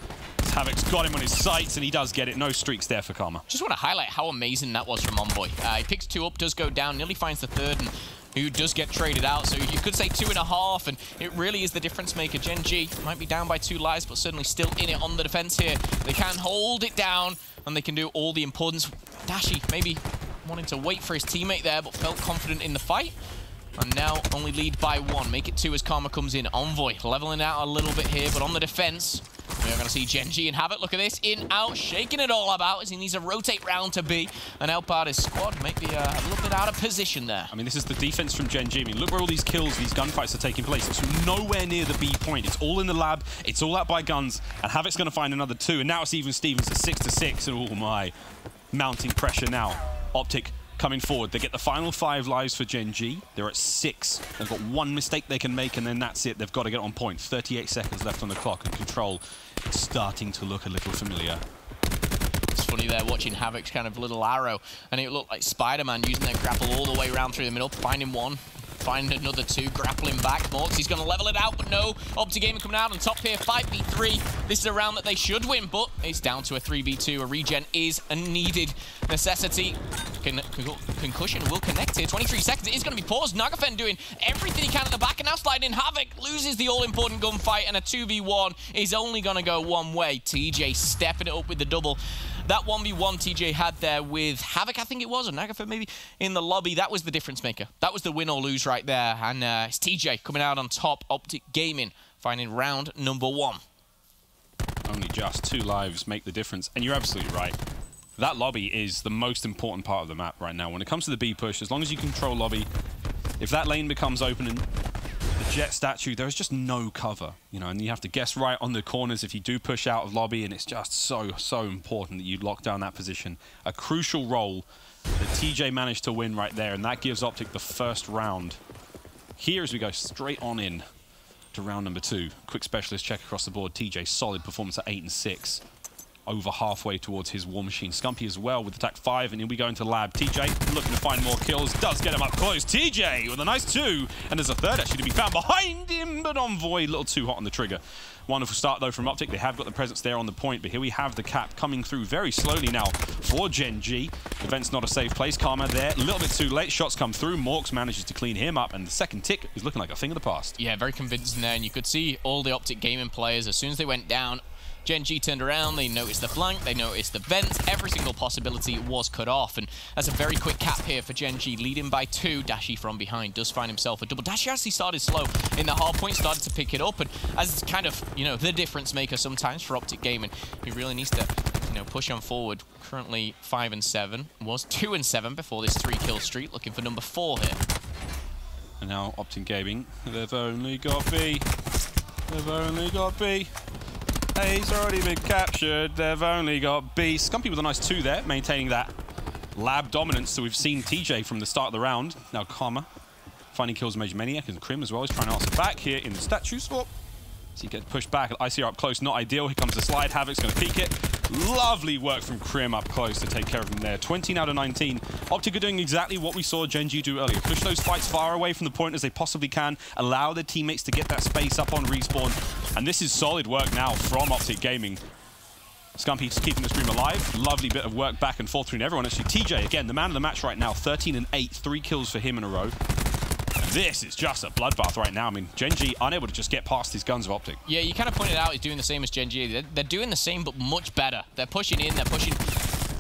Havoc's got him on his sights, and he does get it. No streaks there for Karma. Just want to highlight how amazing that was from Envoy. He picks 2 up, does go down, nearly finds the 3rd, and who does get traded out. So you could say 2.5, and it really is the difference maker. Gen G might be down by 2 lives, but certainly still in it on the defense here. They can hold it down, and they can do all the importance. Dashy maybe wanting to wait for his teammate there, but felt confident in the fight. And now only lead by 1. Make it 2 as Karma comes in. Envoy leveling out a little bit here, but on the defense, we are going to see Gen G and Havoc. Look at this. In, out, shaking it all about as he needs to rotate round to B and help out his squad. Maybe a little bit out of position there. I mean, this is the defense from Gen G. I mean, look where all these kills, these gunfights are taking place. It's nowhere near the B point. It's all in the lab. It's all out by guns. And Havoc's going to find another 2. And now it's even Stevens at 6 to 6. And oh my, mounting pressure now. Optic coming forward. They get the final 5 lives for Gen G. They're at 6. They've got 1 mistake they can make, and then that's it. They've got to get on point. 38 seconds left on the clock, and Control is starting to look a little familiar. It's funny there watching Havoc's kind of little arrow, and it looked like Spider-Man using their grapple all the way around through the middle, finding 1. Find another 2, grappling back. Morks, he's going to level it out, but no. Optic Gaming coming out on top here, 5v3. This is a round that they should win, but it's down to a 3v2. A regen is a needed necessity. Concussion will connect here. 23 seconds. It is going to be paused. Nagafen doing everything he can at the back, and now sliding in. Havoc loses the all-important gunfight, and a 2v1 is only going to go one way. TJ stepping it up with the double. That 1v1 TJ had there with Havoc, I think it was, or Nagafen maybe, in the lobby, that was the difference maker. That was the win or lose right there. And it's TJ coming out on top. Optic Gaming finding round number 1. Only just 2 lives make the difference. And you're absolutely right. That lobby is the most important part of the map right now. When it comes to the B push, as long as you control lobby, if that lane becomes open and the jet statue, there's just no cover, you know, and you have to guess right on the corners if you do push out of lobby, and it's just so important that you lock down that position. A crucial role that TJ managed to win right there, and that gives Optic the first round. Here as we go straight on in to round number 2. Quick specialist check across the board. TJ, solid performance at 8 and 6. Over halfway towards his War Machine. Scumpy as well with attack 5, and here we go into lab. TJ looking to find more kills, does get him up close. TJ with a nice 2, and there's a third actually to be found behind him, but Envoy a little too hot on the trigger. Wonderful start though from Optic. They have got the presence there on the point, but here we have the cap coming through very slowly now for Gen G. The vent's not a safe place. Karma there, a little bit too late. Shots come through. Morks manages to clean him up, and the second tick is looking like a thing of the past. Yeah, very convincing there, and you could see all the Optic Gaming players, as soon as they went down, Gen G turned around, they noticed the flank, they noticed the vents, every single possibility was cut off, and that's a very quick cap here for Gen G, leading by 2. Dashy from behind does find himself a double. Dashy actually started slow in the hard point, started to pick it up, and as kind of, you know, the difference maker sometimes for Optic Gaming, he really needs to, you know, push on forward. Currently 5 and 7, was 2 and 7 before this 3-kill streak, looking for number 4 here. And now Optic Gaming, they've only got B. They've only got B. A's already been captured. They've only got B. Scumpy with a nice 2 there, maintaining that lab dominance. So we've seen TJ from the start of the round. Now Karma finding kills Major Maniac, and Krim as well. He's trying to answer back here in the statue swap. So he gets pushed back. ICR up close, not ideal. Here comes the slide. Havoc's going to peek it. Lovely work from Krim up close to take care of him there. 20 out of 19. Optic are doing exactly what we saw Gen G do earlier. Push those fights far away from the point as they possibly can. Allow their teammates to get that space up on respawn. And this is solid work now from Optic Gaming. Scumpy keeping the stream alive. Lovely bit of work back and forth between everyone. Actually, TJ, again, the man of the match right now. 13 and 8. 3 kills for him in a row. This is just a bloodbath right now. I mean, Gen G unable to just get past these guns of Optic. Yeah, you kind of pointed out he's doing the same as Gen G. They're doing the same, but much better. They're pushing in, they're pushing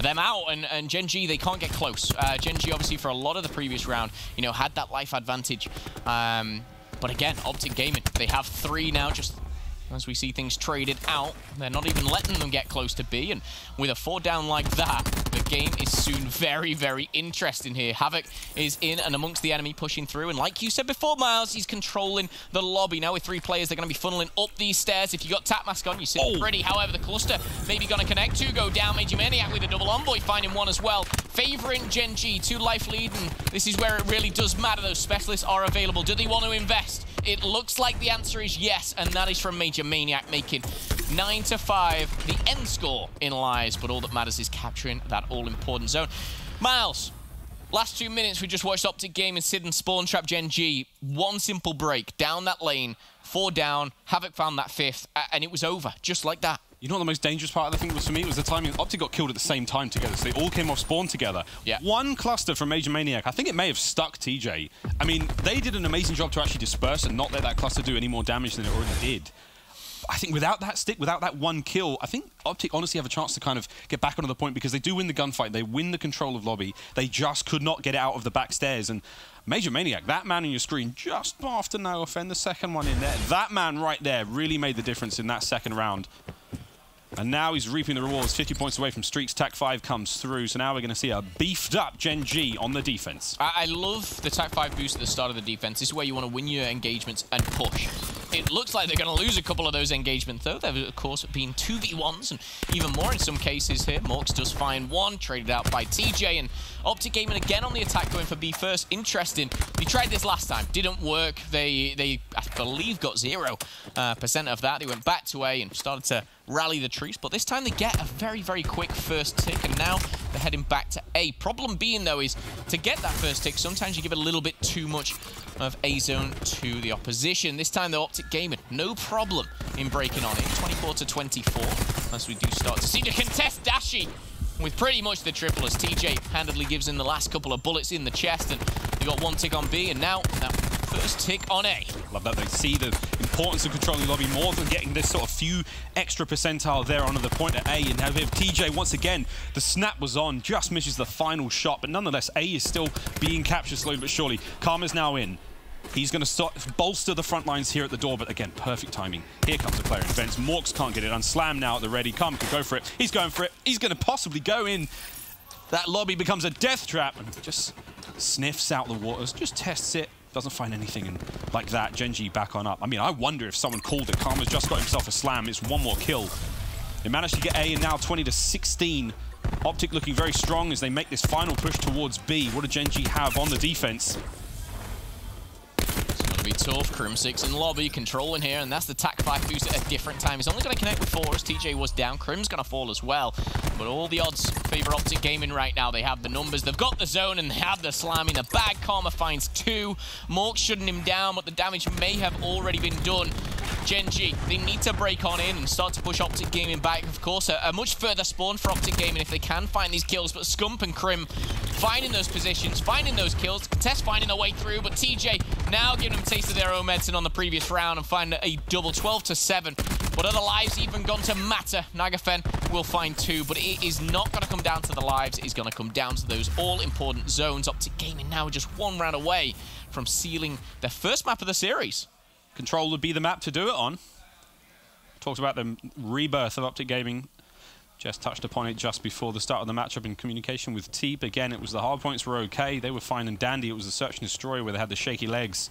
them out, and Gen G, they can't get close. Gen G, obviously, for a lot of the previous round, you know, had that life advantage. But again, Optic Gaming, they have 3 now, just as we see things traded out. They're not even letting them get close to B, and with a 4 down like that, the game is soon very interesting here. Havoc is in and amongst the enemy, pushing through, and like you said before, Miles, he's controlling the lobby. Now with 3 players, they're going to be funneling up these stairs. If you got Tap Mask on, you sit pretty. However, the cluster maybe going to connect. 2 go down. Major Maniac with a double Envoy, finding 1 as well. Favoring Gen G, 2 life lead, and this is where it really does matter. Those specialists are available. Do they want to invest? It looks like the answer is yes, and that is from Major Maniac, making 9-5 the end score in lives, but all that matters is capturing that all-important zone. Miles, last 2 minutes, we just watched Optic Gaming, Sid and Spawn Trap Gen G. 1 simple break, down that lane, 4 down, Havoc found that 5th, and it was over, just like that. You know what the most dangerous part of the thing was for me? It was the timing. Optic got killed at the same time together, so they all came off spawn together. Yeah. 1 cluster from Major Maniac. I think it may have stuck TJ. I mean, they did an amazing job to actually disperse and not let that cluster do any more damage than it already did. I think without that stick, without that 1 kill, I think Optic honestly have a chance to kind of get back onto the point, because they do win the gunfight. They win the control of lobby. They just could not get it out of the back stairs. And Major Maniac, that man on your screen, just after no offend, the second one in there. That man right there really made the difference in that second round. And now he's reaping the rewards, 50 points away from streaks. Tac 5 comes through, so now we're going to see a beefed-up Gen G on the defense. I love the Tac 5 boost at the start of the defense. This is where you want to win your engagements and push. It looks like they're going to lose a couple of those engagements, though. They've, of course, been 2v1s, and even more in some cases here. Morks does find 1, traded out by TJ, and Optic Gaming again on the attack, going for B first. Interesting. They tried this last time. Didn't work. They I believe, got 0% of that. They went back to A and started to rally the troops, but this time they get a very quick first tick, and now they're heading back to A. Problem being, though, is to get that first tick, sometimes you give a little bit too much of A zone to the opposition. This time, though, Optic Gaming, no problem in breaking on it. 24-24, as we do start to see the contest Dashy with pretty much the triple, as TJ handedly gives in the last couple of bullets in the chest, and you got 1 tick on B, and now that first tick on A. Love that they see the importance of controlling lobby more than getting this sort of few extra percentile there onto the point at A. And now TJ, once again, the snap was on, just misses the final shot, but nonetheless, A is still being captured slowly but surely. Karma's now in. He's going to bolster the front lines here at the door, but again, perfect timing. Here comes the player in defense. Morks can't get it on. Slam now at the ready. Karma can go for it. He's going for it. He's going to possibly go in. That lobby becomes a death trap and just sniffs out the waters, just tests it. Doesn't find anything, and like that, Gen.G back on up. I mean, I wonder if someone called it. Karma's just got himself a slam. It's one more kill. They managed to get A, and now 20-16. Optic looking very strong as they make this final push towards B. What do Gen.G have on the defense? It's going to be tough. Crim6 in lobby, controlling here, and that's the TAC 5 boost at a different time. He's only going to connect with 4 as TJ was down. Crim's going to fall as well. But all the odds favor Optic Gaming right now. They have the numbers, they've got the zone, and they have the slam in the bag. Karma finds 2. Mork shutting him down, but the damage may have already been done. Gen.G, they need to break on in and start to push Optic Gaming back. Of course, a much further spawn for Optic Gaming if they can find these kills, but Scump and Crim finding those positions, finding those kills. Contest finding their way through, but TJ now giving them a taste of their own medicine on the previous round and find a double 12-7. But are the lives even going to matter? Nagafen will find 2, but it is not going to come down to the lives. It is going to come down to those all-important zones. Optic Gaming now just 1 round away from sealing their first map of the series. Control would be the map to do it on. Talked about the rebirth of Optic Gaming. Just touched upon it just before the start of the matchup in communication with Teep. Again, it was the hard points were okay. They were fine and dandy. It was the search and destroy where they had the shaky legs.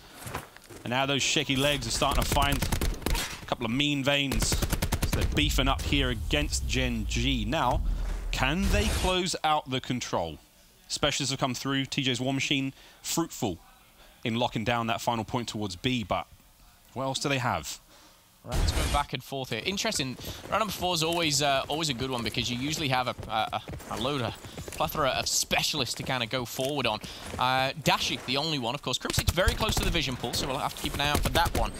And now those shaky legs are starting to find a couple of mean veins. So they're beefing up here against Gen.G. Now, can they close out the control? Specialists have come through. TJ's War Machine, fruitful in locking down that final point towards B, but what else do they have? Rounds going back and forth here. Interesting. Round number 4 is always a good one because you usually have a plethora of specialists to kind of go forward on. Dashi, the only one, of course. Crim6 very close to the vision pool, so we'll have to keep an eye out for that one.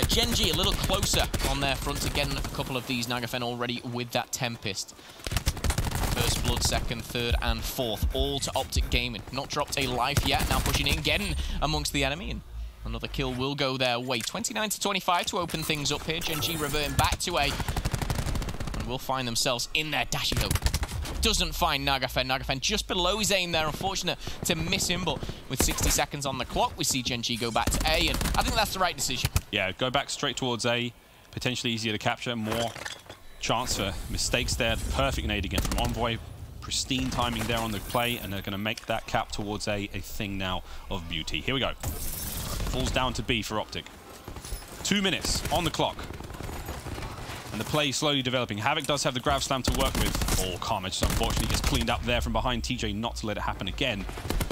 Gen.G a little closer on their front, again a couple of these. Nagafen already with that Tempest. First blood, second, third, and fourth, all to Optic Gaming. Not dropped a life yet, now pushing in, getting amongst the enemy, and another kill will go their way. 29-25 to open things up here. Gen.G reverting back to A, and will find themselves in there. Dashi, though, doesn't find Nagafen. Nagafen just below his aim there. Unfortunate to miss him, but with 60 seconds on the clock, we see Gen.G go back to A, and I think that's the right decision. Yeah, go back straight towards A. Potentially easier to capture, more chance for mistakes there. Perfect nade again from Envoy. Pristine timing there on the play, and they're going to make that cap towards A thing now of beauty. Here we go. Falls down to B for Optic. 2 minutes on the clock. And the play slowly developing. Havoc does have the Grav Slam to work with. Oh, Karma just unfortunately gets cleaned up there from behind TJ, not to let it happen again.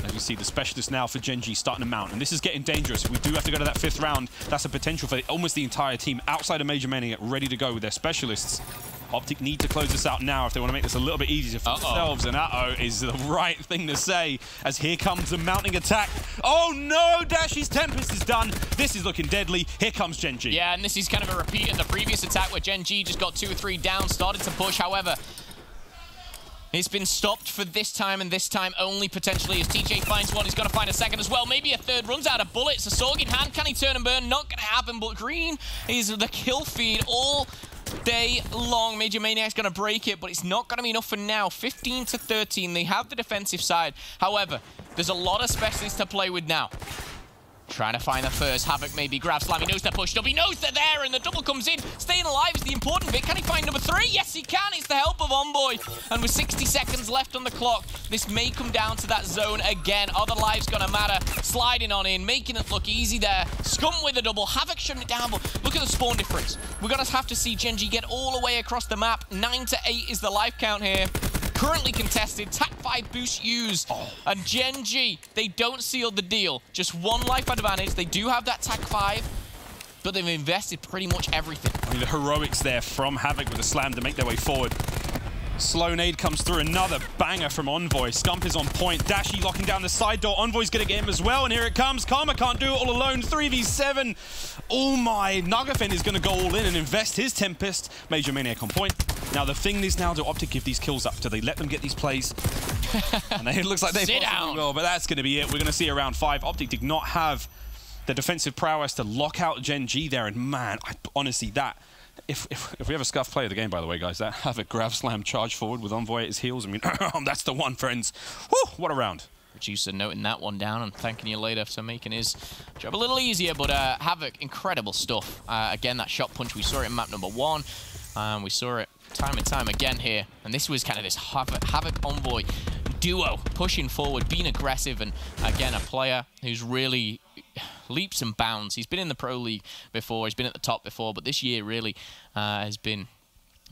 As you see, the specialist now for Gen.G starting to mount. And this is getting dangerous. We do have to go to that 5th round. That's a potential for almost the entire team outside of Major Mania ready to go with their specialists. Optic need to close this out now if they want to make this a little bit easier for themselves. And is the right thing to say, as here comes the mounting attack. Oh no, Dashi's Tempest is done. This is looking deadly. Here comes Gen.G. Yeah, and this is kind of a repeat of the previous attack where Gen.G just got 2 or 3 down, started to push. However, it's been stopped for this time, and this time only potentially as TJ finds one. He's going to find a second as well. Maybe a third. Runs out of bullets. A Sorg in hand. Can he turn and burn? Not going to happen, but Green is the kill feed all day long. Major Maniac's going to break it, but it's not going to be enough for now. 15-13. They have the defensive side. However, there's a lot of specialists to play with now. Trying to find the first. Havoc maybe grabs Slam. He knows they're pushed up. He knows they're there, and the double comes in. Staying alive is the important bit. Can he find number 3? Yes, he can. It's the help of Envoy. And with 60 seconds left on the clock, this may come down to that zone again. Other lives going to matter. Sliding on in, making it look easy there. Scum with a double. Havoc shutting it down, but look at the spawn difference. We're going to have to see Gen.G get all the way across the map. 9-8 is the life count here. Currently contested, TAC 5 boost used, and Gen.G, they don't seal the deal. Just 1 life advantage. They do have that TAC 5, but they've invested pretty much everything. I mean, the heroics there from Havoc with a slam to make their way forward. Slow nade comes through, another banger from Envoy. Scump is on point. Dashi locking down the side door. Envoy's going to get him as well, and here it comes. Karma can't do it all alone. 3v7. Oh my, Nagafen is going to go all in and invest his Tempest. Major Maniac on point. Now the thing is now, do Optic give these kills up? Do they let them get these plays? And it looks like they possibly will, but that's going to be it. We're going to see around 5. Optic did not have the defensive prowess to lock out Gen.G there, and man, honestly, that... If we have a scuff play of the game, by the way, guys, that have a Grav Slam charge forward with Envoy at his heels, I mean, that's the one, friends. Whew, what a round. Producer noting that one down and thanking you later for making his job a little easier. But Havoc, incredible stuff. Again, that shot punch, we saw it in map number 1. We saw it time and time again here. And this was kind of this Havoc Envoy duo pushing forward, being aggressive. And again, a player who's really leaps and bounds. He's been in the Pro League before. He's been at the top before. But this year really has been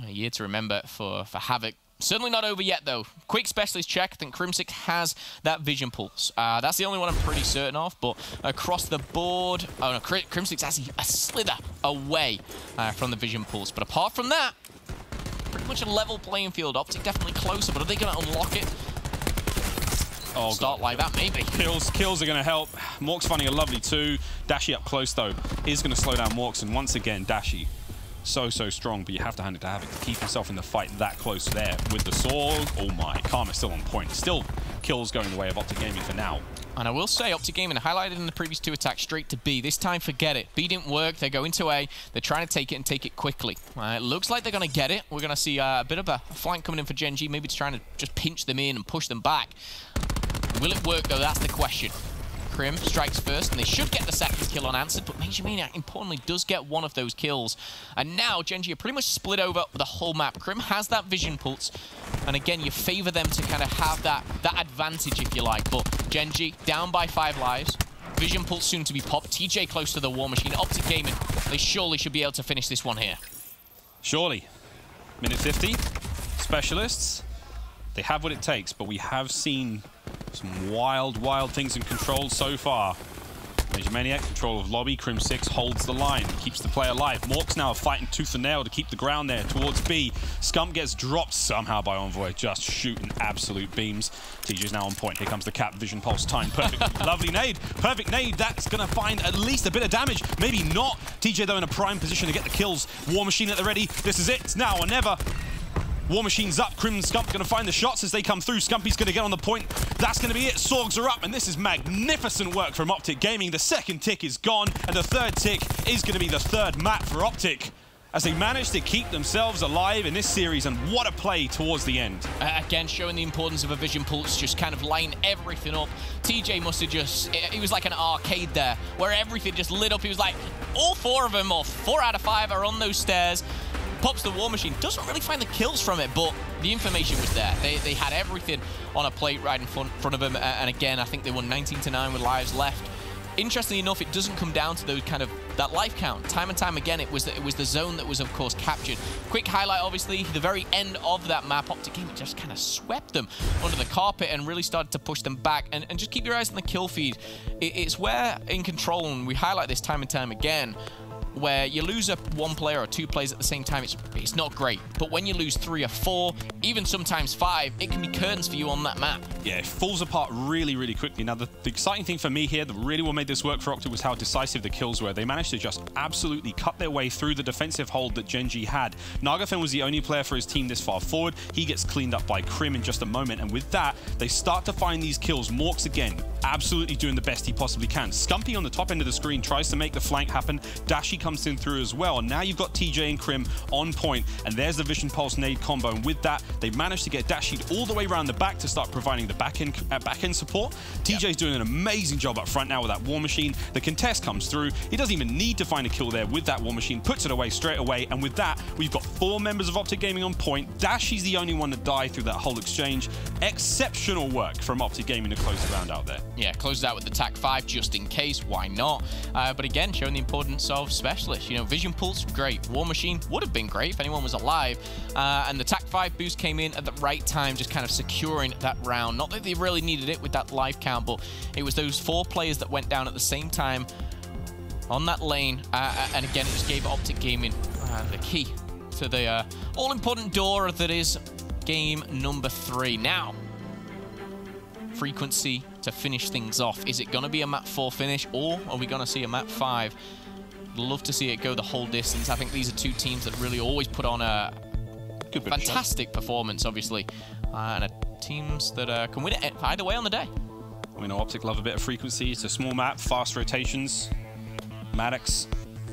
a year to remember for Havoc. Certainly not over yet, though. Quick specialist check. I think Crimsix has that vision pulse. That's the only one I'm pretty certain of. But across the board, oh no, Crimsix has a slither away from the vision pulse. But apart from that, pretty much a level playing field. Optic definitely closer, but are they going to unlock it? Oh, start like that, maybe. Kills are going to help. Mork's finding a lovely 2. Dashy up close, though, is going to slow down Morks. And once again, Dashy. So strong, but you have to hand it to Havoc to keep himself in the fight that close there with the sword. Oh my, Karma's still on point. Still kills going the way of Optic Gaming for now. And I will say, Optic Gaming highlighted in the previous 2 attacks straight to B. This time, forget it. B didn't work. They go into A. They're trying to take it and take it quickly. It looks like they're going to get it. We're going to see a bit of a flank coming in for Gen G. Maybe it's trying to just pinch them in and push them back. Will it work, though? That's the question. Crim strikes first, and they should get the second kill unanswered, but Major Maniac, importantly, does get one of those kills. And now, Gen G are pretty much split over the whole map. Crim has that vision pulse, and again, you favor them to kind of have that advantage, if you like. But Gen G down by 5 lives. Vision pulse soon to be popped. TJ close to the War Machine. Optic Gaming, they surely should be able to finish this one here. Surely. Minute 50. Specialists. They have what it takes, but we have seen some wild things in control so far. Major Maniac, control of lobby. Crim6 holds the line, keeps the play alive. Mork's now fighting tooth and nail to keep the ground there towards B. Scump gets dropped somehow by Envoy, just shooting absolute beams. TJ's now on point. Here comes the cap. Vision pulse time. Perfect. Lovely nade. Perfect nade. That's going to find at least a bit of damage. Maybe not. TJ, though, in a prime position to get the kills. War Machine at the ready. This is it. It's now or never. War Machine's up. Crim and Scump going to find the shots as they come through. Scumpy's going to get on the point. That's going to be it. Sorgs are up, and this is magnificent work from Optic Gaming. The second tick is gone, and the third tick is going to be the third map for Optic, as they manage to keep themselves alive in this series, and what a play towards the end. Again, showing the importance of a vision pulse, just kind of lining everything up. TJ must have just, it was like an arcade there, where everything just lit up. He was like, all 4 of them, or 4 out of 5 are on those stairs. Pops the War Machine, doesn't really find the kills from it, but the information was there. They had everything on a plate right in front of them, and again, I think they won 19-9 with lives left. Interestingly enough, it doesn't come down to those kind of that life count. Time and time again, it was the zone that was, of course, captured. Quick highlight, obviously, the very end of that map, Optic Gaming just kind of swept them under the carpet and really started to push them back. And just keep your eyes on the kill feed. It's where in control, and we highlight this time and time again, where you lose one player or 2 players at the same time, it's not great. But when you lose 3 or 4, even sometimes 5, it can be curtains for you on that map. Yeah, it falls apart really quickly. Now, the exciting thing for me here that really what made this work for Optic was how decisive the kills were. They managed to just absolutely cut their way through the defensive hold that Gen G had. Nagafen was the only player for his team this far forward. He gets cleaned up by Crim in just a moment, and with that, they start to find these kills. Morks, again, absolutely doing the best he possibly can. Scumpy on the top end of the screen tries to make the flank happen. Dashy comes in through as well, and now you've got TJ and Crim on point, and there's the Vision Pulse nade combo, and with that, they've managed to get Dashy all the way around the back to start providing the back end support. TJ's doing an amazing job up front now with that War Machine. The contest comes through. He doesn't even need to find a kill there with that War Machine, puts it away straight away, and with that, we've got 4 members of Optic Gaming on point. Dashy's the only one to die through that whole exchange. Exceptional work from Optic Gaming to close the round out there. Yeah, closes out with the TAC 5 just in case, why not? But again, showing the importance of specialists. You know, Vision Pulse, great. War Machine would have been great if anyone was alive. And the TAC 5 boost came in at the right time, just kind of securing that round. Not that they really needed it with that life count, but it was those 4 players that went down at the same time on that lane. And again, it just gave Optic Gaming the key to the all-important door that is game number 3. Now, frequency to finish things off. Is it going to be a map 4 finish, or are we going to see a map 5? Love to see it go the whole distance. I think these are 2 teams that really always put on a fantastic performance, obviously, and teams that can win it either way on the day. We know Optic love a bit of frequency. It's a small map, fast rotations. Maddox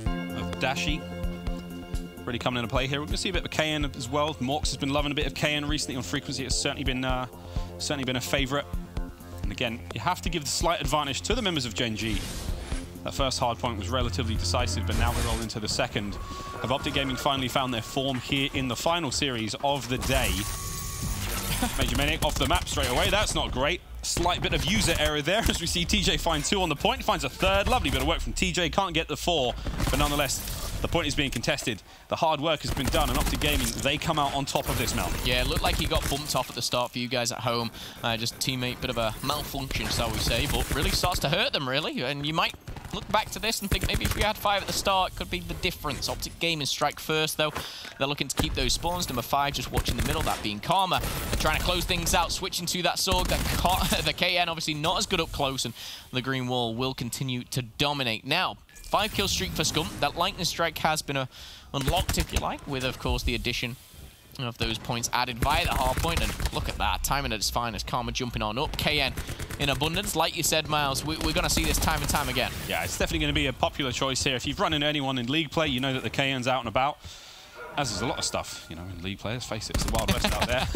of Dashy really coming into play here. We're going to see a bit of KN as well. Morks has been loving a bit of KN recently on frequency. It's certainly been a favourite. And again, you have to give the slight advantage to the members of Gen G. That first hard point was relatively decisive, but now we roll into the second. Have Optic Gaming finally found their form here in the final series of the day? Major Maniac off the map straight away. That's not great. Slight bit of user error there as we see TJ find 2 on the point. Finds a third. Lovely bit of work from TJ. Can't get the 4, but nonetheless, the point is being contested. The hard work has been done, and Optic Gaming, they come out on top of this mount. Yeah, it looked like he got bumped off at the start for you guys at home. Just teammate, bit of a malfunction, shall we say, but really starts to hurt them, really. And you might look back to this and think maybe if we had 5 at the start, it could be the difference. Optic Gaming strike first, though. They're looking to keep those spawns. Number 5 just watching the middle, that being Karma. They're trying to close things out, switching to that Sorg. The KN obviously not as good up close, and the green wall will continue to dominate. Now, 5-kill streak for Scum. That lightning strike has been unlocked, if you like, with, of course, the addition of those points added via the hard point. And look at that, timing at its finest. Karma jumping on up. KN in abundance. Like you said, Miles, we're going to see this time and time again. Yeah, it's definitely going to be a popular choice here. If you've run into anyone in league play, you know that the KN's out and about. As there's a lot of stuff, you know, in league play, let's face it, it's the Wild West out there.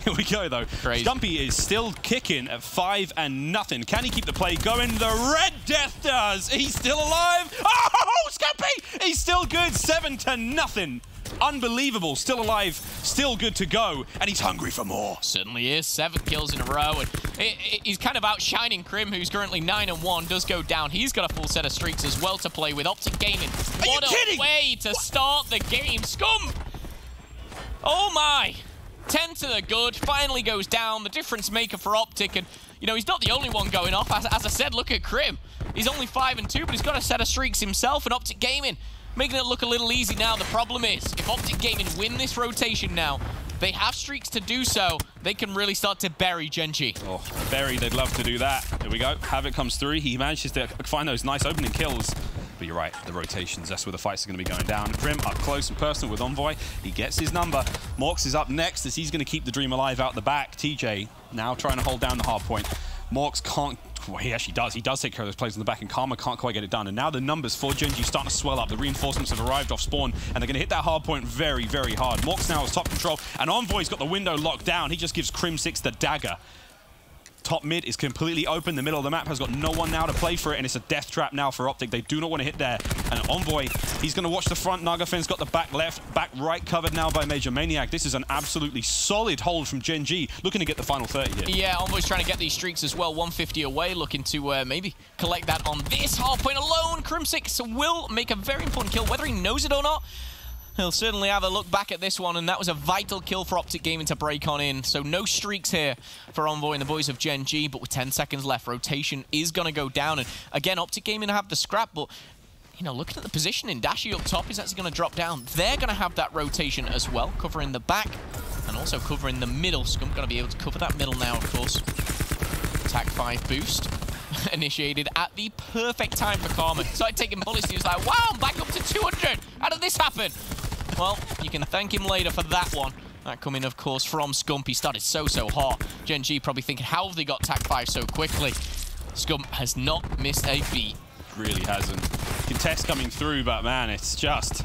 Here we go, though. Crazy. Stumpy is still kicking at 5-0. Can he keep the play going? The Red Death does. He's still alive. Oh, Stumpy! He's still good. 7-0. Unbelievable. Still alive, still good to go, and he's hungry for more. Certainly is. 7 kills in a row, and he's kind of outshining Krim, who's currently 9-1, does go down. He's got a full set of streaks as well to play with. Optic Gaming. What a way to start the game. Scum! Oh my! 10 to the good, finally goes down. The difference maker for Optic, and you know, he's not the only one going off. As I said, look at Krim. He's only 5-2, but he's got a set of streaks himself, and Optic Gaming making it look a little easy now. The problem is, if Optic Gaming win this rotation now, they have streaks to do so. They can really start to bury Gen G. Oh, bury, they'd love to do that. Here we go. Havoc comes through. He manages to find those nice opening kills. But you're right, the rotations, that's where the fights are going to be going down. Krim up close and personal with Envoy. He gets his number. Morks is up next as he's going to keep the dream alive out the back. TJ now trying to hold down the hard point. Morks can't. Well, he actually does. He does take care of those plays in the back, and Karma can't quite get it done. And now the numbers for Gen G starting to swell up. The reinforcements have arrived off spawn, and they're going to hit that hard point very, very hard. Morks now has top control, and Envoy's got the window locked down. He just gives Krim 6 the dagger. Top mid is completely open. The middle of the map has got no one now to play for it, and it's a death trap now for Optic. They do not want to hit there. And Envoy, he's going to watch the front. Nagafen's got the back left, back right covered now by Major Maniac. This is an absolutely solid hold from Gen G, looking to get the final 30 here. Yeah, Envoy's trying to get these streaks as well. 150 away, looking to maybe collect that on this hard point alone. Krim6 will make a very important kill, whether he knows it or not. He'll certainly have a look back at this one, and that was a vital kill for Optic Gaming to break on in. So no streaks here for Envoy and the boys of Gen G, but with 10 seconds left, rotation is going to go down. And again, Optic Gaming have the scrap, but you know, looking at the positioning, Dashi up top is actually going to drop down. They're going to have that rotation as well, covering the back and also covering the middle. Scum going to be able to cover that middle now, of course. Attack 5 boost. Initiated at the perfect time for Karma. Started taking bullets, he was like, wow, I'm back up to 200. How did this happen? Well, you can thank him later for that one. That coming, of course, from Scum. He started so hot. Gen G probably thinking, how have they got Tac 5 so quickly? Scum has not missed a beat. Really hasn't. Contest coming through, but man, it's just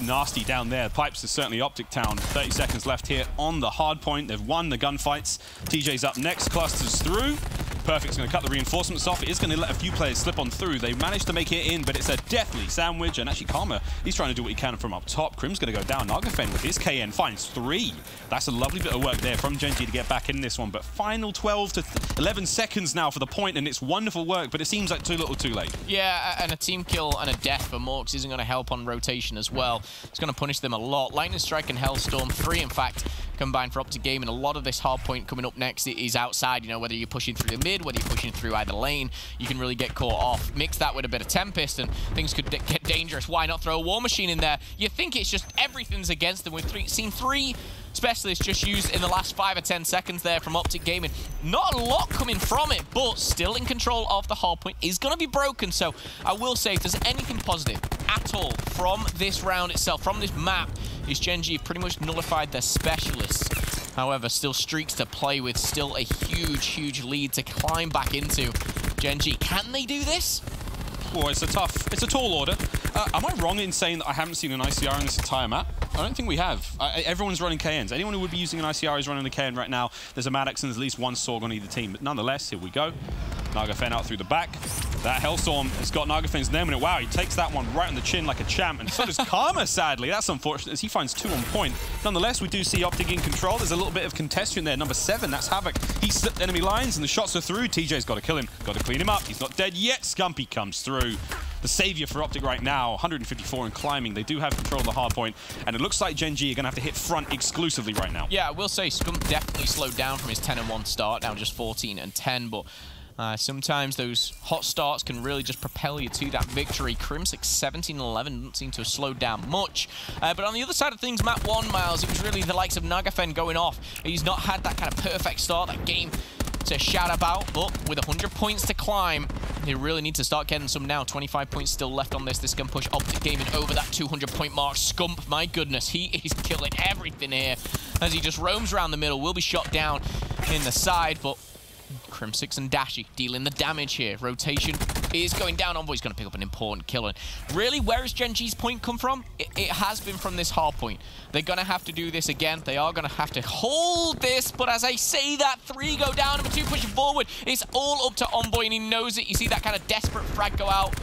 nasty down there. Pipes is certainly Optic Town. 30 seconds left here on the hard point. They've won the gunfights. TJ's up next, clusters through. Perfect's going to cut the reinforcements off. It is going to let a few players slip on through. They managed to make it in, but it's a deathly sandwich. And actually, Karma, he's trying to do what he can from up top. Krim's going to go down. Nagafen with his KN finds 3. That's a lovely bit of work there from Gen G to get back in this one. But final 12 to 11 seconds now for the point, and it's wonderful work, but it seems like too little too late. Yeah, and a team kill and a death for Morks isn't going to help on rotation as well. It's going to punish them a lot. Lightning Strike and Hellstorm, 3 in fact, combined for Optic Gaming. A lot of this hard point coming up next is outside, you know, whether you're pushing through the mid, whether you're pushing through either lane, you can really get caught off. Mix that with a bit of Tempest and things could get dangerous. Why not throw a War Machine in there? You think it's just everything's against them. We've seen 3 specialists just used in the last 5 or 10 seconds there from Optic Gaming. Not a lot coming from it, but still in control of the hard point. Is going to be broken, so I will say if there's anything positive at all from this round itself, from this map, is Gen G pretty much nullified their specialists. However, still streaks to play with, still a huge lead to climb back into. Gen G, can they do this? Well, it's a tall order. Am I wrong in saying that I haven't seen an ICR in this entire map? I don't think we have. Everyone's running KNs. Anyone who would be using an ICR is running a KN right now. There's a Maddox and there's at least one Sorg on either team. But nonetheless, here we go. Nagafen out through the back. That Hellstorm has got Nagafen's name in it. Wow, he takes that one right on the chin like a champ. And so does Karma, sadly. That's unfortunate as he finds 2 on point. Nonetheless, we do see Optic in control. There's a little bit of contention there. Number 7, that's Havoc. He slipped enemy lines and the shots are through. TJ's got to kill him. Got to clean him up. He's not dead yet. Scumpy comes through. The savior for Optic right now, 154 and climbing. They do have control of the hard point, and it looks like Gen G are going to have to hit front exclusively right now. Yeah, I will say Scump definitely slowed down from his 10-1 start, down just 14 and 10, but sometimes those hot starts can really just propel you to that victory. Crimsix 17-11 doesn't seem to have slowed down much. But on the other side of things, map 1, Miles, it was really the likes of Nagafen going off. He's not had that kind of perfect start, that game to shout about, but with 100 points to climb, they really need to start getting some now. 25 points still left on this. This can push Optic Gaming over that 200-point mark. Scump, my goodness, he is killing everything here as he just roams around the middle. Will be shot down in the side, but Crimsix and Dashi dealing the damage here. Rotation is going down. Envoy's going to pick up an important kill. And really, where has Gen G's point come from? It has been from this hard point. They're going to have to do this again. They are going to have to hold this. But as I say that, 3 go down. Number 2 pushing forward. It's all up to Envoy, and he knows it. You see that kind of desperate frag go out.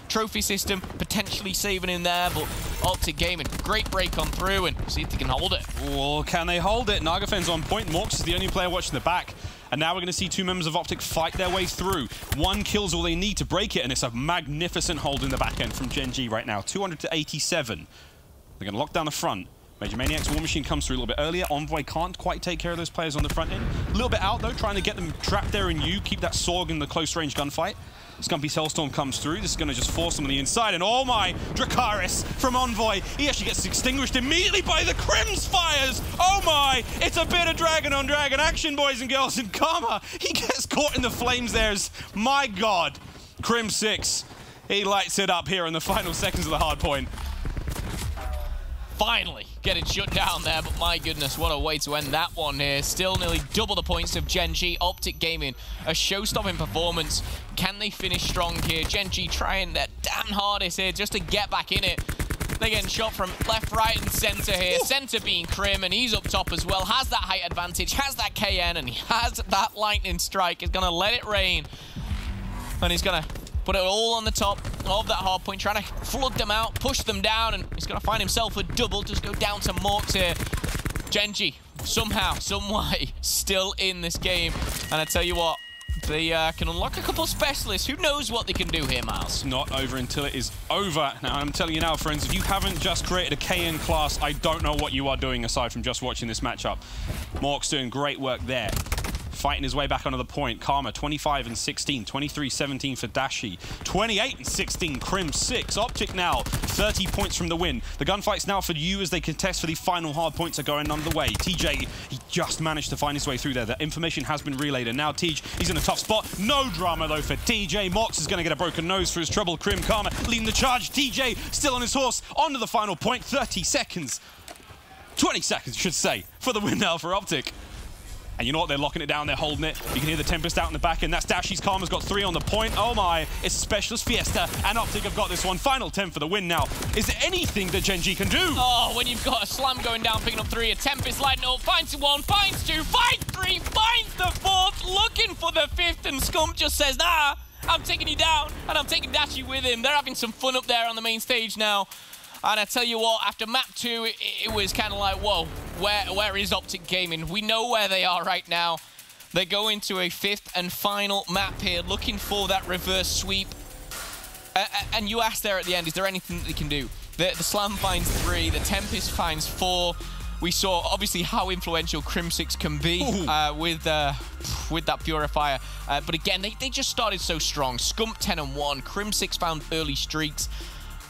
Trophy system potentially saving him there, but Optic Gaming, great break on through, and see if they can hold it. Well, can they hold it? Nagafen's on point. Morks is the only player watching the back. And now we're going to see 2 members of Optic fight their way through. 1 kills all they need to break it, and it's a magnificent hold in the back end from Gen G right now. 200 to 87. They're going to lock down the front. Major Maniac's War Machine comes through a little bit earlier. Envoy can't quite take care of those players on the front end. A little bit out, though, trying to get them trapped there in U, keep that Sorg in the close-range gunfight. Scumpy's Hellstorm comes through. This is going to just force them on the inside. And oh my, Dracarys from Envoy. He actually gets extinguished immediately by the Crims fires. Oh my, it's a bit of dragon on dragon action, boys and girls. And Karma, he gets caught in the flames there. My God, Crim6, he lights it up here in the final seconds of the hard point. Finally getting shut down there, but my goodness, what a way to end that one here. Still nearly double the points of Gen G. Optic Gaming, a show-stopping performance. Can they finish strong here? Gen G trying their damn hardest here just to get back in it. They're getting shot from left, right, and center here. Center being Crim, and he's up top as well. Has that height advantage, has that KN, and he has that lightning strike. He's going to let it rain, and he's going to put it all on the top of that hard point, trying to flood them out, push them down, and he's going to find himself a double. Just go down to Morks here. Gen G, somehow, some way, still in this game. And I tell you what, they can unlock a couple of specialists. Who knows what they can do here, Miles? It's not over until it is over. Now, I'm telling you now, friends, if you haven't just created a KN class, I don't know what you are doing aside from just watching this matchup. Morks doing great work there. Fighting his way back onto the point. Karma, 25 and 16. 23-17 for Dashi. 28 and 16, Crim6. Optic now, 30 points from the win. The gunfight's now for you as they contest for the final hard points are going underway. TJ, he just managed to find his way through there. The information has been relayed, and now TJ, he's in a tough spot. No drama, though, for TJ. Morks is going to get a broken nose for his trouble. Crim, Karma leading the charge. TJ still on his horse. On to the final point. 30 seconds. 20 seconds, I should say, for the win now for Optic. And you know what? They're locking it down. They're holding it. You can hear the Tempest out in the back end. That's Dashi's. Karma's got 3 on the point. Oh my. It's Specialist Fiesta. And Optic have got this one. Final 10 for the win now. Is there anything that Gen G can do? Oh, when you've got a Slam going down, picking up 3, a Tempest lighting up, finds 1, finds 2, finds 3, finds the 4th, looking for the 5th, and Scump just says, nah, I'm taking you down, and I'm taking Dashi with him. They're having some fun up there on the main stage now. And I tell you what, after map 2, it was kind of like, whoa, where is Optic Gaming? We know where they are right now. They go into a 5th and final map here, looking for that reverse sweep. And you asked there at the end, is there anything that they can do? The Slam finds 3, the Tempest finds 4. We saw, obviously, how influential Crim6 can be with that Purifier. But again, they just started so strong. Scump 10 and 1, Crim6 found early streaks.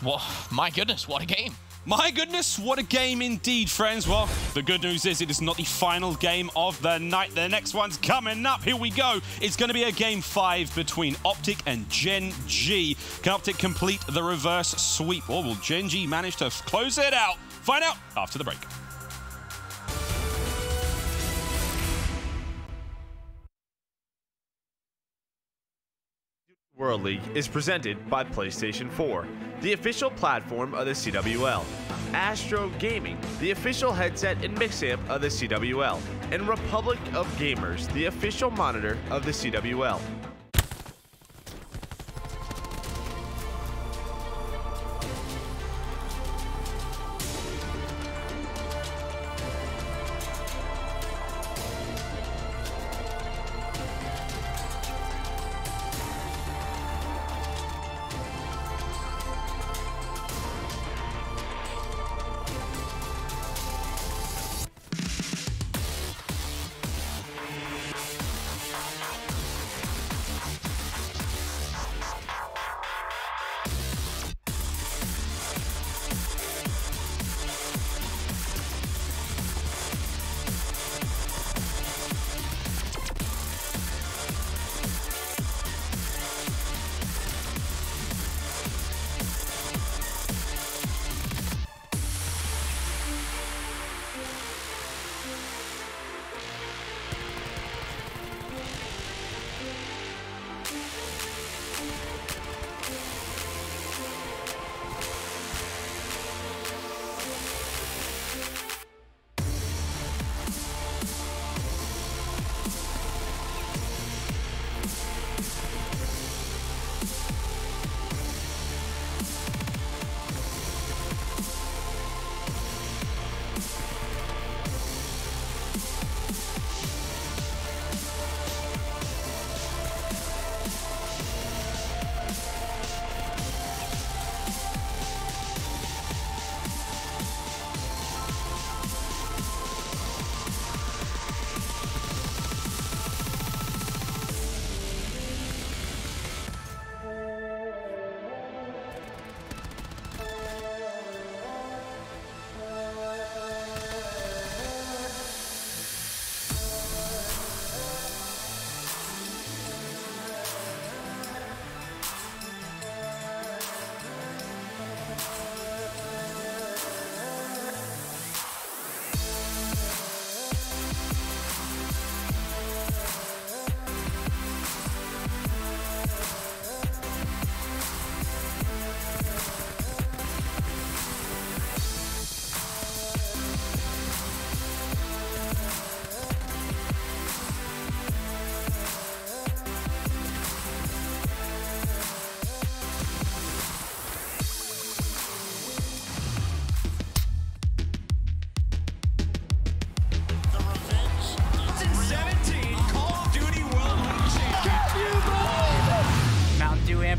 Well, my goodness, what a game. My goodness, what a game indeed, friends. Well, the good news is it is not the final game of the night. The next one's coming up. Here we go. It's going to be a game 5 between Optic and Gen G. Can Optic complete the reverse sweep? Or will Gen G manage to close it out? Find out after the break. World League is presented by PlayStation 4, the official platform of the CWL, Astro Gaming, the official headset and mix amp of the CWL, and Republic of Gamers, the official monitor of the CWL.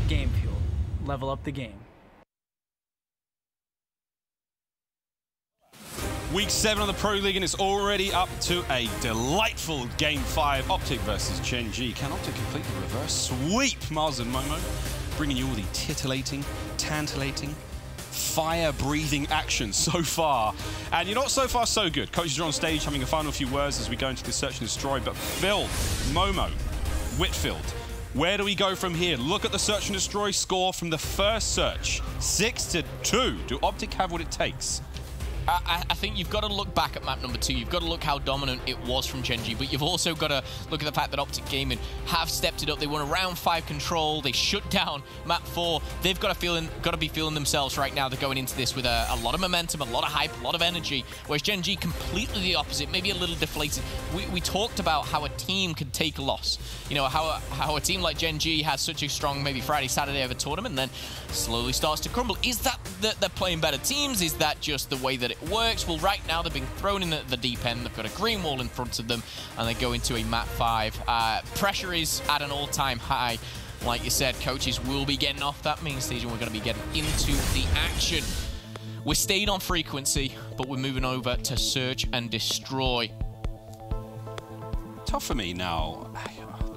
Game Fuel. Level up the game. Week 7 of the Pro League, and it's already up to a delightful Game 5. Optic versus Gen G. Can Optic complete the reverse sweep? Mars and Momo bringing you all the titillating, tantalating, fire-breathing action so far. And you're not so far so good. Coaches are on stage having a final few words as we go into this search and destroy. But Phil, Momo, Whitfield, where do we go from here? Look at the search and destroy score from the first search. 6-2. Do Optic have what it takes? I think you've got to look back at map number 2. You've got to look how dominant it was from Gen G, but you've also got to look at the fact that Optic Gaming have stepped it up. They won a round 5 control. They shut down map 4. They've got to be feeling themselves right now. They're going into this with a lot of momentum, a lot of hype, a lot of energy, whereas Gen G completely the opposite, maybe a little deflated. We talked about how a team could take a loss. You know, how a team like Gen G has such a strong maybe Friday, Saturday of a tournament, and then slowly starts to crumble. Is that they're playing better teams? Is that just the way that it works? Well, right now they're being thrown in the deep end. They've got a green wall in front of them, and they go into a map 5. Pressure is at an all-time high. Like you said, coaches will be getting off that main stage, and we're going to be getting into the action. We're staying on frequency, but we're moving over to search and destroy. Tough for me now.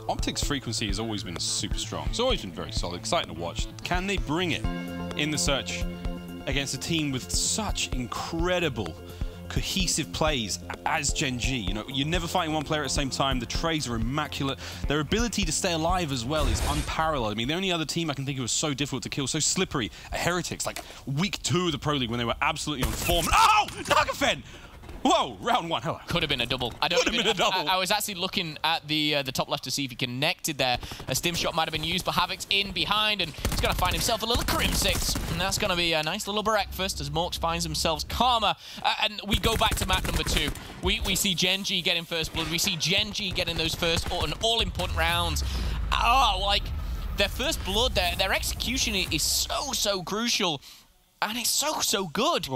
Optic's frequency has always been super strong. It's always been very solid, exciting to watch. Can they bring it in the search against a team with such incredible cohesive plays as Gen G? You know, you're never fighting one player at the same time. The trades are immaculate. Their ability to stay alive as well is unparalleled. I mean, the only other team I can think of was so difficult to kill, so slippery, are Heretics. Like week 2 of the Pro League when they were absolutely on form. Oh! Nagafen! Whoa, round one. Hello. Could have been a double. I was actually looking at the top left to see if he connected there. A stim shot might have been used, but Havoc's in behind, and he's going to find himself a little Crim 6. And that's going to be a nice little breakfast as Morks finds himself Karma. And we go back to map number 2. We see Genji getting first blood. We see Genji getting those first and all-important rounds. Like, their first blood, their execution is so crucial. And it's so good.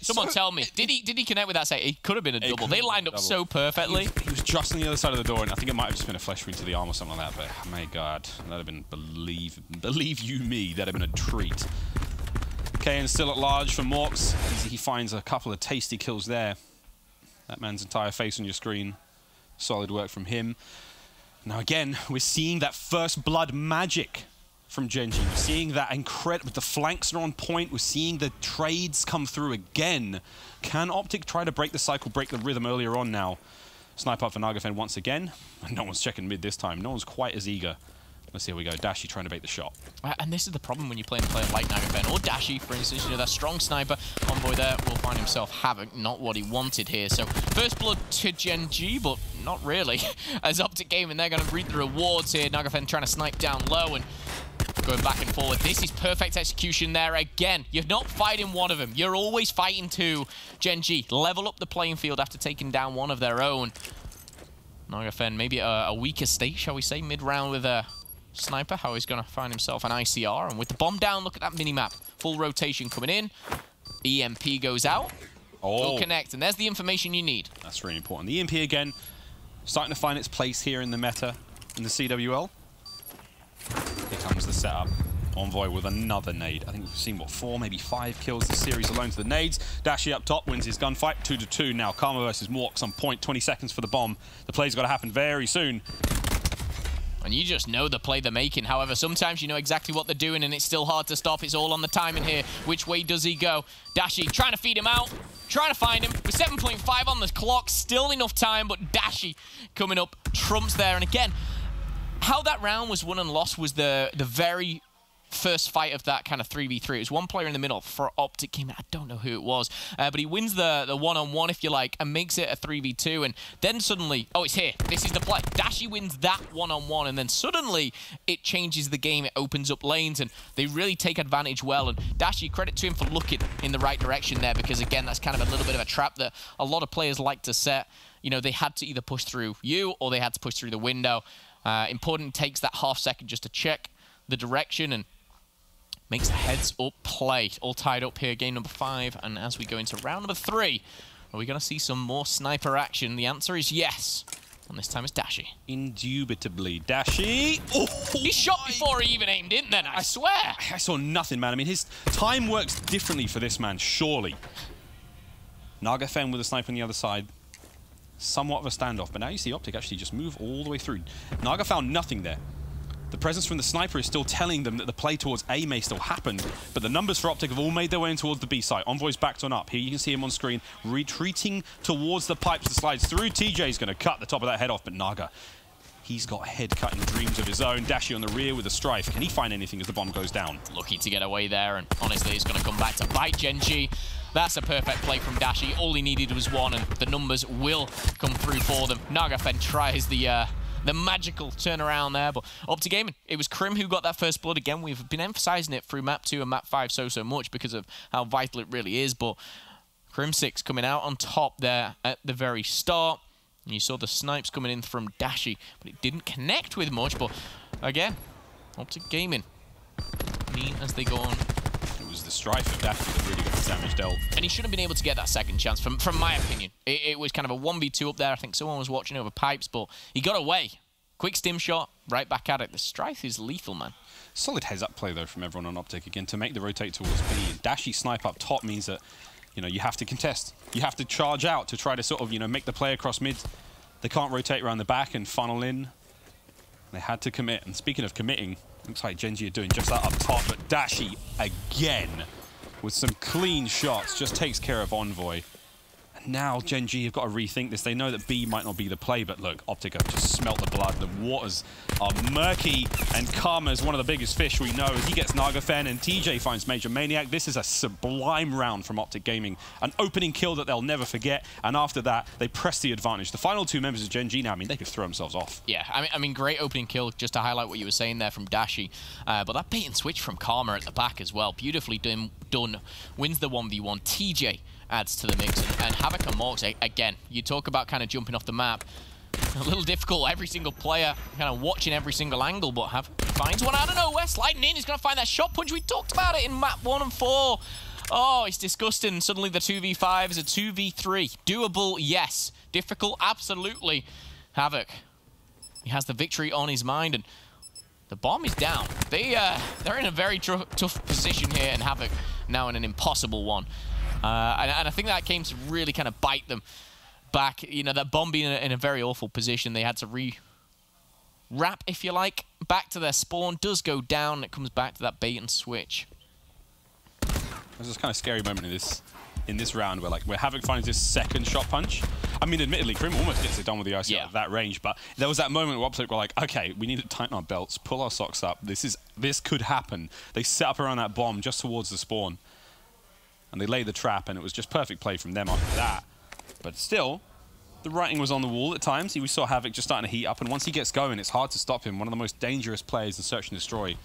Someone tell me, did he connect with that set? It could have been a double. They lined up so perfectly. He was just on the other side of the door, and I think it might have just been a flesh wound to the arm or something like that, but my God, that'd have been, believe you me, that'd have been a treat. KN still at large for Morks. He finds a couple of tasty kills there. That man's entire face on your screen. Solid work from him. Now again, we're seeing that first blood magic from Genji. We're seeing that incredible, the flanks are on point. We're seeing the trades come through again. Can Optic try to break the cycle, break the rhythm earlier on now? Snipe up for Nagafen once again. No one's checking mid this time. No one's quite as eager. Let's see how we go. Dashi trying to bait the shot. And this is the problem when you play a player like Nagafen or Dashi, for instance. You know, that strong sniper. Envoy there will find himself Havoc. Not what he wanted here. So first blood to Genji, but not really. As Optic Gaming, they're going to reap the rewards here. Nagafen trying to snipe down low and going back and forward. This is perfect execution there again. You're not fighting one of them. You're always fighting two. Genji level up the playing field after taking down one of their own. Nagafen maybe a weaker state, shall we say, mid-round with a sniper. How he's going to find himself an ICR. And with the bomb down, look at that mini-map. Full rotation coming in. EMP goes out. Will connect. And there's the information you need. That's really important. The EMP again, starting to find its place here in the meta, in the CWL. Here comes the setup. Envoy with another nade. I think we've seen, what, 4, maybe 5 kills this series alone to the nades. Dashi up top wins his gunfight. 2-2 now. Karma versus Morks on point. 20 seconds for the bomb. The play's got to happen very soon. And you just know the play they're making. However, sometimes you know exactly what they're doing, and it's still hard to stop. It's all on the timing here. Which way does he go? Dashi trying to feed him out. Trying to find him. With 7.5 on the clock. Still enough time, but Dashi coming up trumps there. And again, how that round was won and lost was the very first fight of that kind of 3v3. It was one player in the middle for Optic Gaming. I don't know who it was, but he wins the one-on-one, if you like, and makes it a 3v2. And then suddenly, oh, it's here. This is the play. Dashi wins that one-on-one, and then suddenly it changes the game. It opens up lanes, and they really take advantage well. And Dashi, credit to him for looking in the right direction there, because again, that's kind of a little bit of a trap that a lot of players like to set. You know, they had to either push through you or they had to push through the window. Important takes that half second just to check the direction and makes a heads-up play. All tied up here, game number 5. And as we go into round number 3, are we going to see some more sniper action? The answer is yes. And this time it's Dashi. Indubitably. Dashi. Oh, he shot before he even aimed in then, I swear. I saw nothing, man. I mean, his time works differently for this man, surely. Nagafen with a sniper on the other side. Somewhat of a standoff, but now you see Optic actually just move all the way through. Naga found nothing there. The presence from the sniper is still telling them that the play towards A may still happen, but the numbers for Optic have all made their way in towards the B site. Envoy's backed on up. Here you can see him on screen, retreating towards the pipes that slides through. TJ's going to cut the top of that head off, but Naga, he's got head-cutting dreams of his own. Dashi on the rear with a strife. Can he find anything as the bomb goes down? Lucky to get away there, and honestly, it's going to come back to bite Genji. That's a perfect play from Dashi. All he needed was one, and the numbers will come through for them. Nagafen tries the magical turnaround there, but Optic Gaming, it was Crim who got that first blood. Again, we've been emphasizing it through map 2 and map 5 so much because of how vital it really is, but Crim 6 coming out on top there at the very start. And you saw the snipes coming in from Dashi, but it didn't connect with much, but again, Optic Gaming, mean as they go on. It was the strife of Dashi that really got the damage dealt. And he shouldn't have been able to get that second chance, from my opinion. It was kind of a 1v2 up there. I think someone was watching over pipes, but he got away. Quick stim shot, right back at it. The strife is lethal, man. Solid heads-up play, though, from everyone on Optic again to make the rotate towards B. And Dashi snipe up top means that, you know, you have to contest. You have to charge out to try to sort of, you know, make the play across mid. They can't rotate around the back and funnel in. They had to commit. And speaking of committing, looks like Genji are doing just that up top, but Dashi, again, with some clean shots, just takes care of Envoy. now Gen G have got to rethink this. They know that B might not be the play, but look, Optic have just smelt the blood. The waters are murky, and Karma is one of the biggest fish we know. He gets Nagafen, and TJ finds Major Maniac. This is a sublime round from Optic Gaming. An opening kill that they'll never forget, and after that, they press the advantage. The final two members of Gen G now, I mean, they could throw themselves off. Yeah, I mean, great opening kill, just to highlight what you were saying there from Dashi. But that bait and switch from Karma at the back as well, beautifully done. Wins the 1v1. TJ adds to the mix, and Havoc and Morks, again, you talk about kind of jumping off the map. A little difficult, every single player kind of watching every single angle, but Havoc finds one out of nowhere, sliding in, he's going to find that shot punch. We talked about it in map 1 and 4. Oh, it's disgusting. Suddenly the 2v5 is a 2v3. Doable, yes. Difficult, absolutely. Havoc, he has the victory on his mind, and the bomb is down. They're in a very tough position here, and Havoc now in an impossible one. And I think that came to really kind of bite them back. You know, that bomb being in a very awful position, they had to re-wrap, if you like, back to their spawn. Does go down, and it comes back to that bait and switch. There's this kind of scary moment in this round where Havoc finds this second shot punch. I mean, admittedly, Krim almost gets it done with the IC at that range, but there was that moment where Optic were like, okay, we need to tighten our belts, pull our socks up. This could happen. They set up around that bomb just towards the spawn, and they laid the trap, and it was just perfect play from them after that. But still, the writing was on the wall at times. We saw Havoc just starting to heat up, and once he gets going, it's hard to stop him. One of the most dangerous players in Search and Destroy.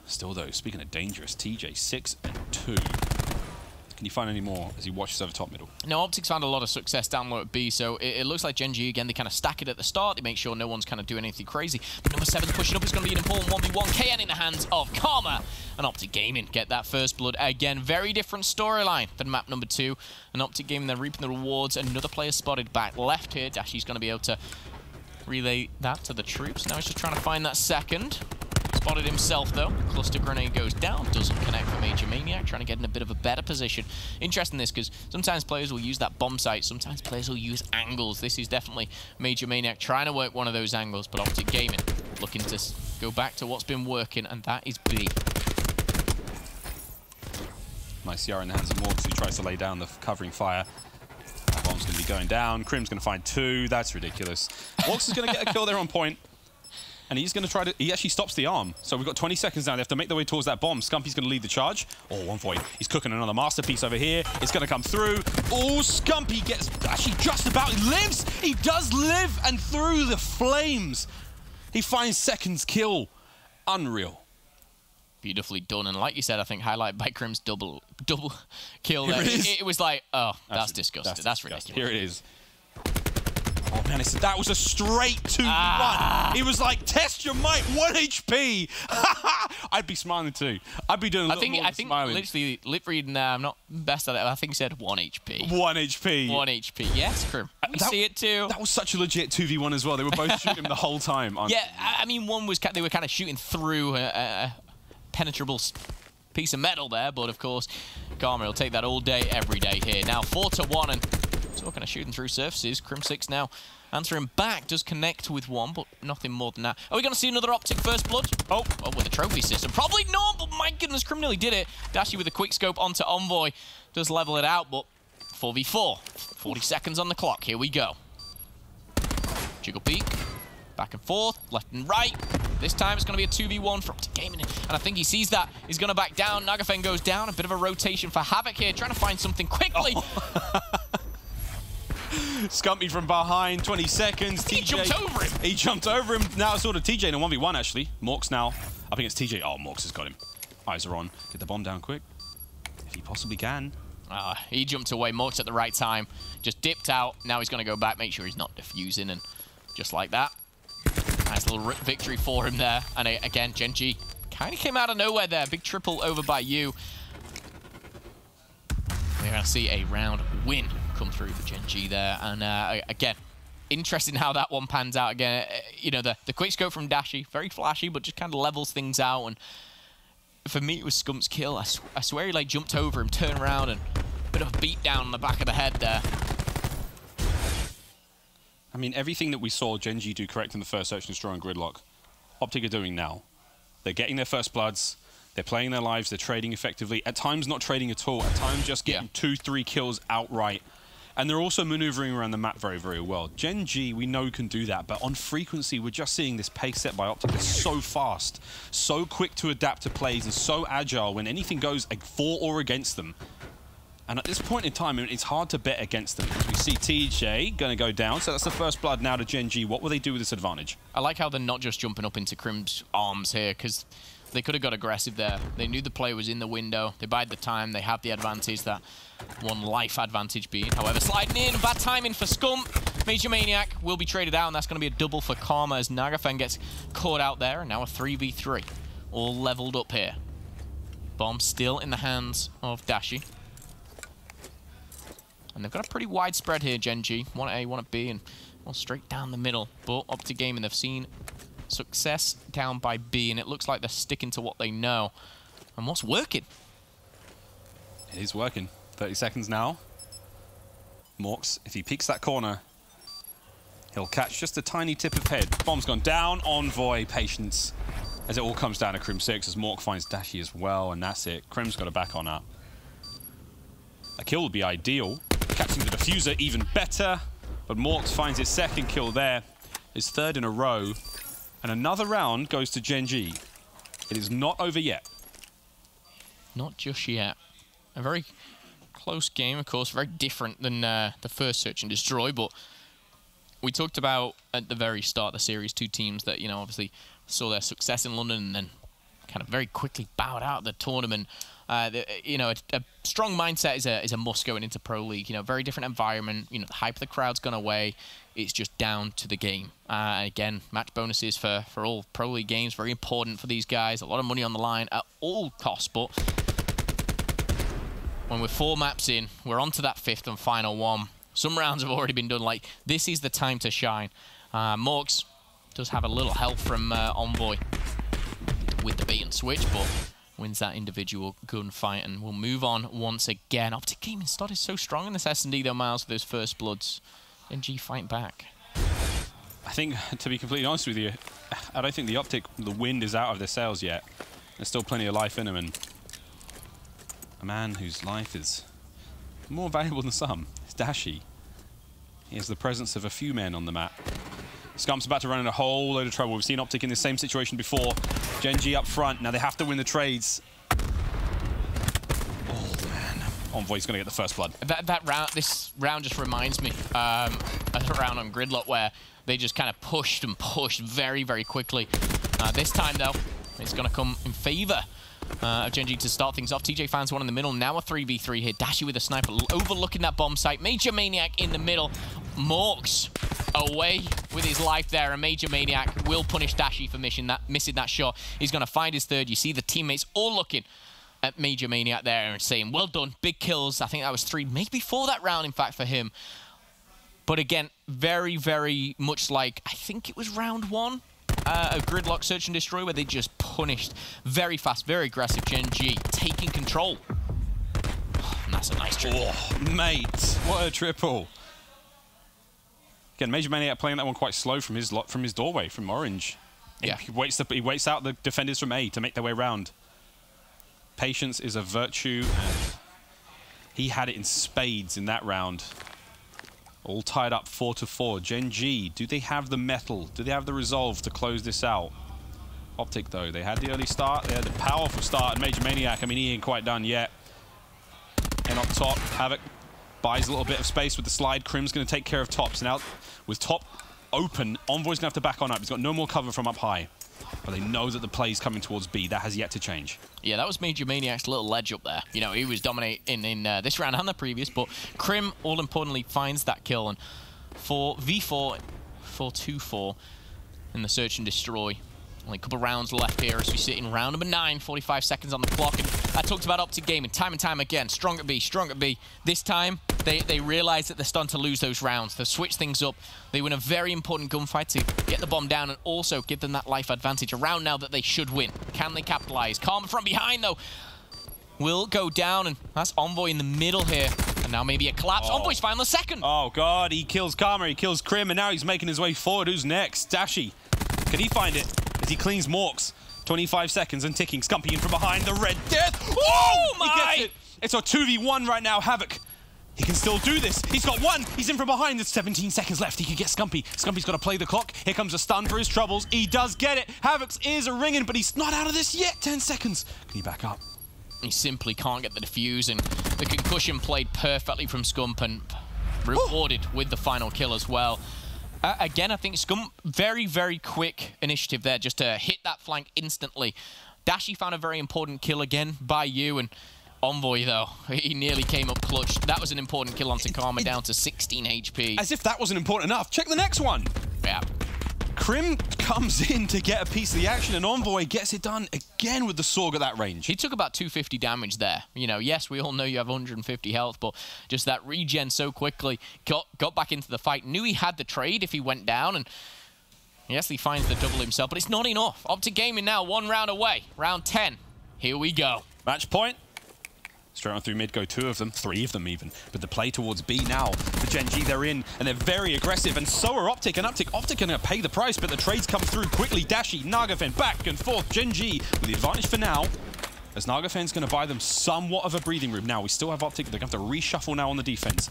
Still, though, speaking of dangerous, TJ 6 and 2. Can you find any more as he watches over top middle? No, Optic's found a lot of success down low at B, so it looks like Gen G, again, they kind of stack it at the start. They make sure no one's kind of doing anything crazy. But number 7 pushing up is going to be an important 1v1. KN in the hands of Karma. And Optic Gaming get that first blood. Again, very different storyline than map number 2. And Optic Gaming, they're reaping the rewards. Another player spotted back left here. Dashi's going to be able to relay that to the troops. Now he's just trying to find that second. Spotted himself, though. Cluster grenade goes down. Doesn't connect for Major Maniac. Trying to get in a bit of a better position. Interesting this, because sometimes players will use that bomb site. Sometimes players will use angles. This is definitely Major Maniac trying to work one of those angles, but Optic Gaming looking to go back to what's been working, and that is B. Nice CR in the hands of Morks, who tries to lay down the covering fire. That bomb's going to be going down. Krim's going to find 2. That's ridiculous. Morks is going to get a kill there on point. And he's going to try to... He actually stops the arm. So we've got 20 seconds now. They have to make their way towards that bomb. Scumpy's going to lead the charge. Oh, 140. He's cooking another masterpiece over here. It's going to come through. Oh, Scumpy gets... Actually, just about... He lives! He does live! And through the flames, he finds second's kill. Unreal. Beautifully done. And like you said, I think highlighted by Krim's double kill there. It was like, oh, that's disgusting. That's ridiculous. Here it is. Oh man, that was a straight 2v1. He was like, test your might, 1 HP. I'd be smiling too. I'd be doing a little more smiling. Literally, lip reading there, I'm not best at it. I think he said 1 HP. 1 HP. 1 HP. Yes, Krim. We see it too. That was such a legit 2v1 as well. They were both shooting the whole time. Yeah, I mean, one was they were kind of shooting through a penetrable piece of metal there, but of course, Karma will take that all day, every day here. Now 4-1, and so kind of shooting through surfaces. Krim 6 now answering back, does connect with 1, but nothing more than that. Are we going to see another Optic first blood? Oh, with a trophy system. Probably not, but my goodness, Krim nearly did it. Dashi with a quick scope onto Envoy. Does level it out, but 4v4. 40 seconds on the clock. Here we go. Jiggle peek. Back and forth, left and right. This time it's going to be a 2v1 for Optic Gaming, and I think he sees that. He's going to back down. Nagafen goes down. A bit of a rotation for Havoc here, trying to find something quickly. Oh. Scumpy from behind, 20 seconds. He jumped over him. He jumped over him. Now it's sort of TJ in a 1v1, actually. Morks now up against TJ. Oh, Morks has got him. Eyes are on. Get the bomb down quick. If he possibly can. He jumped away. Morks at the right time. Just dipped out. Now he's going to go back, make sure he's not defusing, and just like that. Nice little victory for him there. And again, Gen G kind of came out of nowhere there. Big triple over by you. We're going to see a round win come through for Gen G there. And again, interesting how that one pans out again. You know, the quick scope from Dashi, very flashy, but just kind of levels things out. And for me, it was Scump's kill. I swear he like jumped over him, turned around, and a bit of a beat down on the back of the head there. I mean, everything that we saw Gen G do correct in the first Search and Destroy and Gridlock, Optic are doing now. They're getting their first bloods. They're playing their lives. They're trading effectively. At times, not trading at all. At times, just getting 2-3 kills outright. And they're also maneuvering around the map very, very well. Gen G, we know can do that, but on frequency, we're just seeing this pace set by Optic. They're so fast, so quick to adapt to plays, and so agile when anything goes for or against them. And at this point in time, it's hard to bet against them. As we see TJ going to go down, so that's the first blood now to Gen G. What will they do with this advantage? I like how they're not just jumping up into Crim's arms here, because they could have got aggressive there. They knew the play was in the window. They bide the time. They have the advantage, that one life advantage being. However, sliding in, bad timing for Scump. Major Maniac will be traded out, and that's going to be a double for Karma as Nagafen gets caught out there. And now a 3v3, all leveled up here. Bomb still in the hands of Dashi. And they've got a pretty wide spread here, Gen G. One at A, one at B, and well, straight down the middle. But Optic Gaming, they've seen success down by B, and it looks like they're sticking to what they know. And what's working? It is working. 30 seconds now. Morks, if he peeks that corner, he'll catch just a tiny tip of head. Bomb's gone down. Envoy, patience. As it all comes down to Crim 6, as Mork finds Dashi as well, and that's it. Crim's got to back on up. A kill would be ideal. Catching the diffuser even better. But Morks finds his second kill there. His third in a row. And another round goes to Gen G. It is not over yet. Not just yet. A very close game, of course. Very different than the first Search and Destroy. But we talked about at the very start of the series, two teams that, you know, obviously saw their success in London and then kind of very quickly bowed out of the tournament. You know, a strong mindset is a must going into Pro League. You know, very different environment. You know, the hype of the crowd's gone away. It's just down to the game. Again, match bonuses for all Pro League games, very important for these guys. A lot of money on the line at all costs. But when we're 4 maps in, we're on to that 5th and final one. Some rounds have already been done. Like, this is the time to shine. Morks does have a little help from Envoy with the bait and switch, but wins that individual gunfight and will move on once again. Optic Gaming started so strong in this S&D though, Miles, with those first bloods. NG fight back. I think, to be completely honest with you, I don't think the wind is out of their sails yet. There's still plenty of life in them, and a man whose life is more valuable than some is Dashi. He has the presence of a few men on the map. Scump's about to run in a whole load of trouble. We've seen Optic in the same situation before. Gen G up front. Now they have to win the trades. Oh, man. Envoy's going to get the first blood. This round just reminds me of a round on Gridlock where they just kind of pushed and pushed very, very quickly. This time, though, it's going to come in favor of Gen G to start things off. TJ finds one in the middle. Now a 3v3 here. Dashi with a sniper overlooking that bomb site. Major Maniac in the middle. Morks away with his life there, and Major Maniac will punish Dashi for missing that shot. He's going to find his third. You see the teammates all looking at Major Maniac there and saying, well done, big kills. I think that was 3, maybe 4 that round, in fact, for him. But again, very, very much like, I think it was round 1 of Gridlock Search and Destroy, where they just punished very fast, very aggressive Gen G, taking control. And that's a nice triple. Oh, mate, what a triple. Again, Major Maniac playing that one quite slow from his doorway, from Orange. Yeah. He waits out the defenders from A to make their way around. Patience is a virtue, and he had it in spades in that round. All tied up 4-4. Gen G, do they have the mettle? Do they have the resolve to close this out? Optic, though, they had the early start. They had the powerful start. And Major Maniac, I mean, he ain't quite done yet. And up top, Havoc buys a little bit of space with the slide. Crim's going to take care of tops. And out with top open, Envoy's going to have to back on up. He's got no more cover from up high. But they know that the play's coming towards B. That has yet to change. Yeah, that was Major Maniac's little ledge up there. You know, he was dominating in this round and the previous, but Crim, all importantly, finds that kill. And for V4, 4-2-4 in the Search and Destroy. Only a couple rounds left here as we sit in round number 9, 45 seconds on the clock. And I talked about Optic Gaming time and time again. Strong at B, strong at B. This time, they realize that they're starting to lose those rounds. They've switched things up. They win a very important gunfight to get the bomb down and also give them that life advantage. A round now that they should win. Can they capitalize? Karma from behind, though, will go down, and that's Envoy in the middle here. And now maybe a collapse. Oh. Envoy's final second. Oh, God. He kills Karma. He kills Crim, and now he's making his way forward. Who's next? Dashi. Can he find it? As he cleans Morks. 25 seconds and ticking. Scumpy in from behind. The Red Death. Oh, my! He gets it. It's a 2v1 right now. Havoc He can still do this. He's got one. He's in from behind. There's 17 seconds left. He can get Scumpy. Scumpy's got to play the clock. Here comes a stun for his troubles. He does get it. Havoc's ears are ringing, but he's not out of this yet. 10 seconds. Can he back up? He simply can't get the defuse, and the concussion played perfectly from Scump and rewarded with the final kill as well. Again, I think Scump, very, very quick initiative there just to hit that flank instantly. Dashy found a very important kill again by you, and Envoy, though, he nearly came up clutch. That was an important kill on Takama, down to 16 HP. As if that wasn't important enough. Check the next one. Yeah. Crim comes in to get a piece of the action, and Envoy gets it done again with the Sorg at that range. He took about 250 damage there. You know, yes, we all know you have 150 health, but just that regen so quickly, got back into the fight, knew he had the trade if he went down, and yes, he finds the double himself, but it's not enough. Optic Gaming now 1 round away. Round 10. Here we go. Match point. Straight on through mid go 2 of them, 3 of them even. But the play towards B now, the Gen G they're in, and they're very aggressive, and so are Optic, and Optic are going to pay the price, but the trades come through quickly. Dashy, Nagafen, back and forth, Gen G with the advantage for now, as Nagafen's going to buy them somewhat of a breathing room. Now, we still have Optic, they're going to have to reshuffle now on the defense.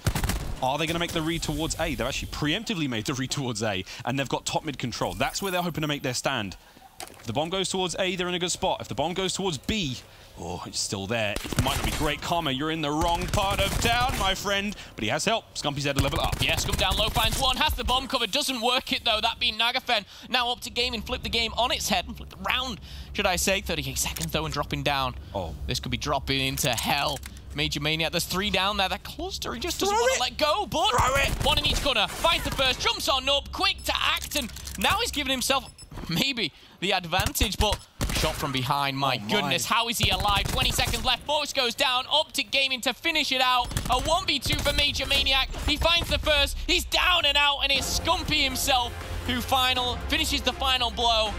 Are they going to make the read towards A? They've actually preemptively made the read towards A, and they've got top mid control. That's where they're hoping to make their stand. If the bomb goes towards A, they're in a good spot. If the bomb goes towards B, oh, it's still there. It might not be great. Karma, you're in the wrong part of town, my friend. But he has help. Scumpy's there to level up. Yeah, Scump down low, finds one, has the bomb cover, doesn't work it though, that being Nagafen. Now Optic Gaming flip the game on its head, flip the round, should I say. 38 seconds though and dropping down. Oh. This could be dropping into hell. Major Maniac, there's 3 down there. That cluster, he just doesn't want to let go, but one in each corner, finds the first, jumps on up, quick to act, and now he's giving himself maybe the advantage, but shot from behind, my goodness, how is he alive? 20 seconds left, Force goes down, Optic Gaming to finish it out, a 1v2 for Major Maniac, he finds the first, he's down and out, and it's Scumpy himself who finishes the final blow,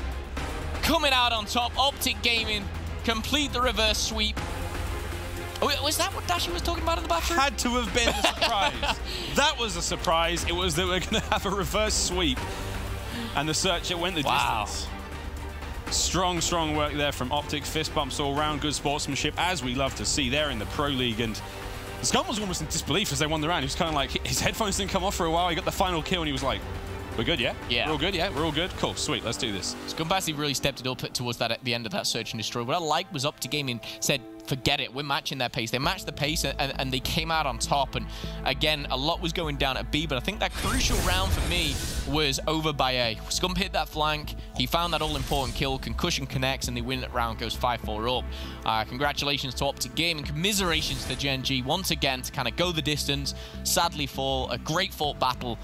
coming out on top. Optic Gaming complete the reverse sweep. Was that what Dashy was talking about in the bathroom? Had to have been a surprise. That was a surprise. It was that we're going to have a reverse sweep. And the search, it went the distance. Strong, strong work there from Optic. Fist bumps all round. Good sportsmanship, as we love to see there in the Pro League. And Scum was almost in disbelief as they won the round. He was kind of like, his headphones didn't come off for a while. He got the final kill and he was like, we're good, yeah? Yeah. We're all good, yeah? We're all good? Cool, sweet, let's do this. Scum basically really stepped it up towards that at the end of that search and destroy. What I liked was Optic Gaming said, forget it, we're matching their pace. They matched the pace and they came out on top. And again, a lot was going down at B, but I think that crucial round for me was over by A. Scump hit that flank, he found that all-important kill, concussion connects, and the win that round goes 5-4 up. Congratulations to Optic Gaming, commiserations to Gen G once again to kind of go the distance, sadly fall, a great fought battle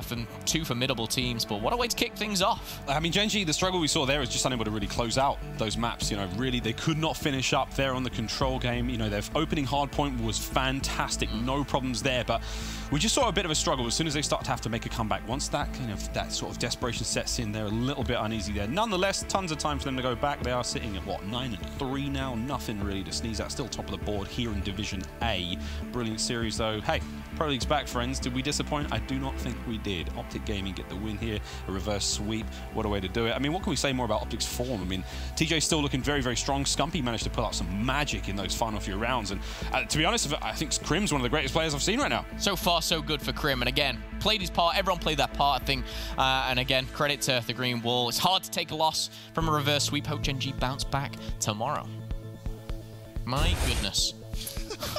from 2 formidable teams, but what a way to kick things off. I mean, Gen G, the struggle we saw there is just unable to really close out those maps. You know, really, they could not finish up there on the control game. You know, their opening hard point was fantastic, no problems there, but we just saw a bit of a struggle as soon as they start to have to make a comeback. Once that kind of, that sort of desperation sets in, they're a little bit uneasy there. Nonetheless, tons of time for them to go back. They are sitting at, what, 9-3 now? Nothing really to sneeze at. Still top of the board here in Division A. Brilliant series, though. Hey, Pro League's back, friends. Did we disappoint? I do not think we did. Optic Gaming get the win here. A reverse sweep. What a way to do it. I mean, what can we say more about Optic's form? I mean, TJ's still looking very, very strong. Scumpy managed to pull out some magic in those final few rounds. And to be honest, I think Crim's one of the greatest players I've seen right now. So far, so good for Crim. And again, played his part. Everyone played that part, I think. And again, credit to the Green Wall. It's hard to take a loss from a reverse sweep. Hope Gen G bounce back tomorrow. My goodness.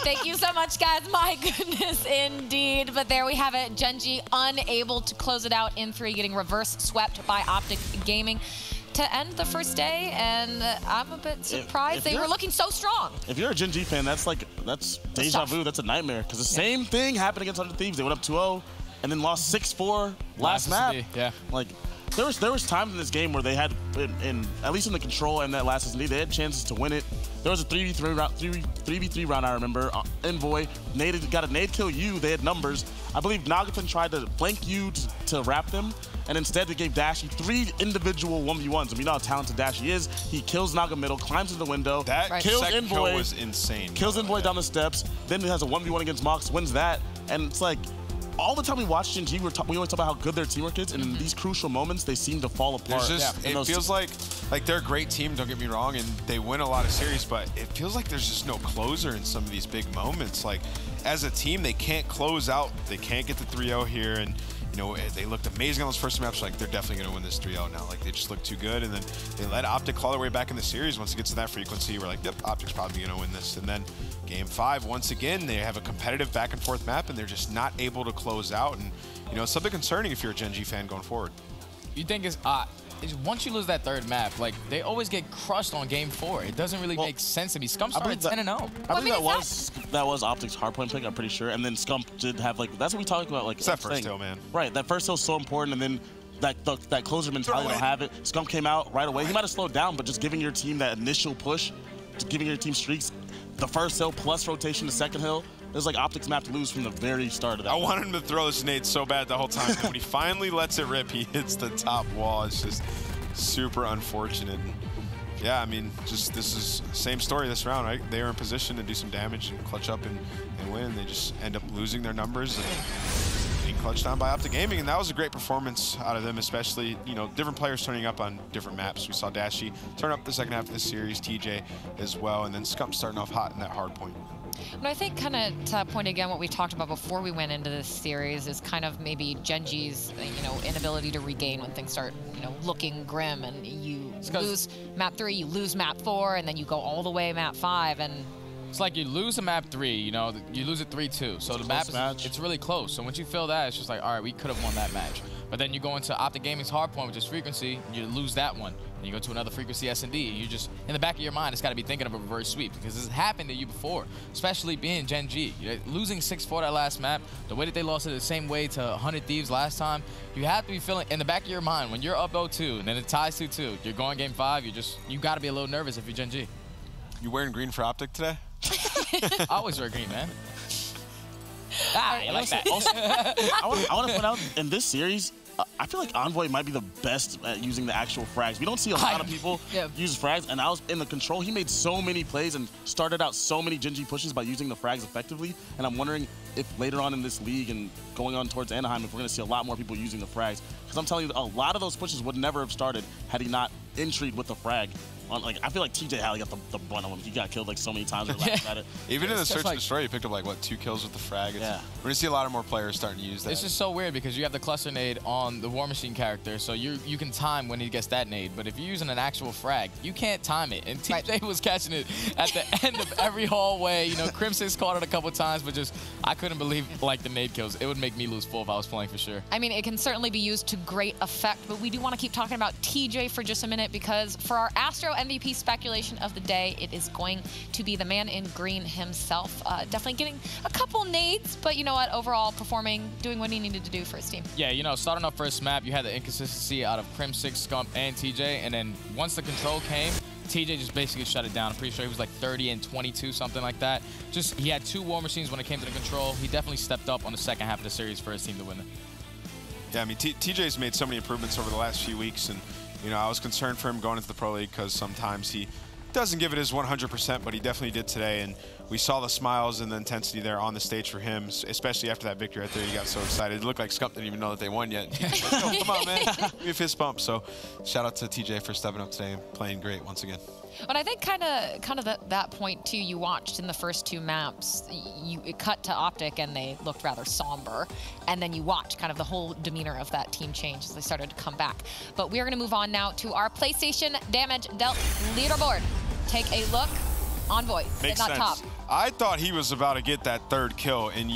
Thank you so much, guys. My goodness, indeed. But there we have it. Gen G unable to close it out in 3, getting reverse swept by Optic Gaming to end the first day. And I'm a bit surprised. They were looking so strong. If you're a Gen G fan, that's deja vu. That's a nightmare. Because the same thing happened against Under Thieves. They went up 2-0 and then lost 6-4 last map. Yeah. Like, there was times in this game where they had, at least in the control and that last SSD, they had chances to win it. There was a 3v3 round, I remember. Envoy got a nade kill you. They had numbers. I believe Nagafen tried to flank you to wrap them, and instead they gave Dashy 3 individual 1v1s. And we know how talented Dashy is. He kills Naga middle, climbs into the window, kills Envoy. Kill was insane. Kills Envoy down the steps. Then he has a 1v1 against Mox, wins that, and it's like, all the time we watch Gen G, we always talk about how good their teamwork is, and in these crucial moments, they seem to fall apart. It feels like they're a great team, don't get me wrong, and they win a lot of series, but it feels like there's just no closer in some of these big moments. Like, as a team, they can't close out. They can't get the 3-0 here, and you know, they looked amazing on those first maps. Like, they're definitely going to win this 3-0 now. Like, they just look too good, and then they let Optic claw their way back in the series. Once it gets to that frequency, we're like, yep, Optic's probably going to win this. And then Game 5, once again, they have a competitive back-and-forth map, and they're just not able to close out. And, you know, it's something concerning if you're a Gen G fan going forward. You think it's once you lose that third map, like, they always get crushed on Game 4. It doesn't really make sense to me. Scum started 10-0. I think that was Optic's hardpoint pick, I'm pretty sure. And then Scum did have, like, that's what we talked about. Like, it's that first hill, man. Right, that first hill's so important, and then that closer mentality don't have it. Scum came out right away. He might have slowed down, but just giving your team that initial push, just giving your team streaks, the first hill plus rotation to second hill, it was like Optic's map to lose from the very start of that. I wanted him to throw this nade so bad the whole time. But when he finally lets it rip, he hits the top wall. It's just super unfortunate. And yeah, I mean, just this is same story this round, right? They were in position to do some damage and clutch up and win. They just end up losing their numbers and being clutched down by Optic Gaming. And that was a great performance out of them, especially, you know, different players turning up on different maps. We saw Dashy turn up the second half of the series, TJ as well, and then Scump starting off hot in that hard point. But I think kind of to that point again, what we talked about before we went into this series is kind of maybe Gen G's, you know, inability to regain when things start, you know, looking grim, and you lose map 3, you lose map 4, and then you go all the way map 5, and it's like you lose a map 3, you know, you lose it 3-2. So the map it's really close. So once you feel that, it's just like, all right, we could have won that match. But then you go into Optic Gaming's hardpoint, which is frequency, and you lose that one. And you go to another frequency S&D, and you just, in the back of your mind, it's got to be thinking of a reverse sweep, because this has happened to you before, especially being Gen G. Losing 6-4 that last map, the way that they lost it the same way to 100 Thieves last time, you have to be feeling, in the back of your mind, when you're up 0-2, and then it ties 2-2, you're going Game 5, you got to be a little nervous if you're Gen G. You wearing green for Optic today? I always wear green, man. I like that. Also, I want to point out, in this series, I feel like Envoy might be the best at using the actual frags. We don't see a lot of people use frags, and I was in the control. He made so many plays and started out so many Gen G pushes by using the frags effectively, and I'm wondering if later on in this league and going on towards Anaheim, if we're going to see a lot more people using the frags. Because I'm telling you, a lot of those pushes would never have started had he not intried with the frag. Like, I feel like TJ Halley got the brunt of him. He got killed like so many times. At it. Even in the search and destroy, he picked up like what, 2 kills with the frag. We're gonna see a lot of more players starting to use that. It's just so weird because you have the cluster nade on the War Machine character, so you can time when he gets that nade. But if you're using an actual frag, you can't time it. And TJ was catching it at the end of every hallway. You know, Crimson's caught it a couple times, but just I couldn't believe like the nade kills. It would make me lose full if I was playing for sure. I mean, it can certainly be used to great effect, but we do want to keep talking about TJ for just a minute, because for our Astro MVP speculation of the day, it is going to be the man in green himself. Definitely getting a couple nades, but you know what? Overall, performing, doing what he needed to do for his team. Yeah, you know, starting off first map, you had the inconsistency out of Crim 6, Scump, and TJ, and then once the control came, TJ just basically shut it down. I'm pretty sure he was like 30 and 22, something like that. Just, he had 2 War Machines when it came to the control. He definitely stepped up on the second half of the series for his team to win it. Yeah, I mean, TJ's made so many improvements over the last few weeks, and you know, I was concerned for him going into the Pro League because sometimes he doesn't give it his 100%, but he definitely did today, and we saw the smiles and the intensity there on the stage for him, especially after that victory right there. He got so excited. It looked like Scump didn't even know that they won yet. Like, oh, come on, man. Give me a fist bump. So shout out to TJ for stepping up today and playing great once again. But I think kind of that point too, you watched in the first 2 maps, it cut to Optic and they looked rather somber, and then you watched kind of the whole demeanor of that team change as they started to come back. But we are going to move on now to our PlayStation damage dealt leaderboard. Take a look. Envoy, Makes not sense. top. I thought he was about to get that 3rd kill in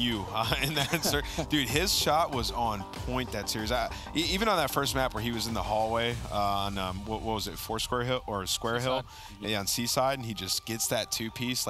that dude, his shot was on point that series. Even on that first map where he was in the hallway on what was it, Square Hill, yeah, on Seaside, and he just gets that 2-piece. Like,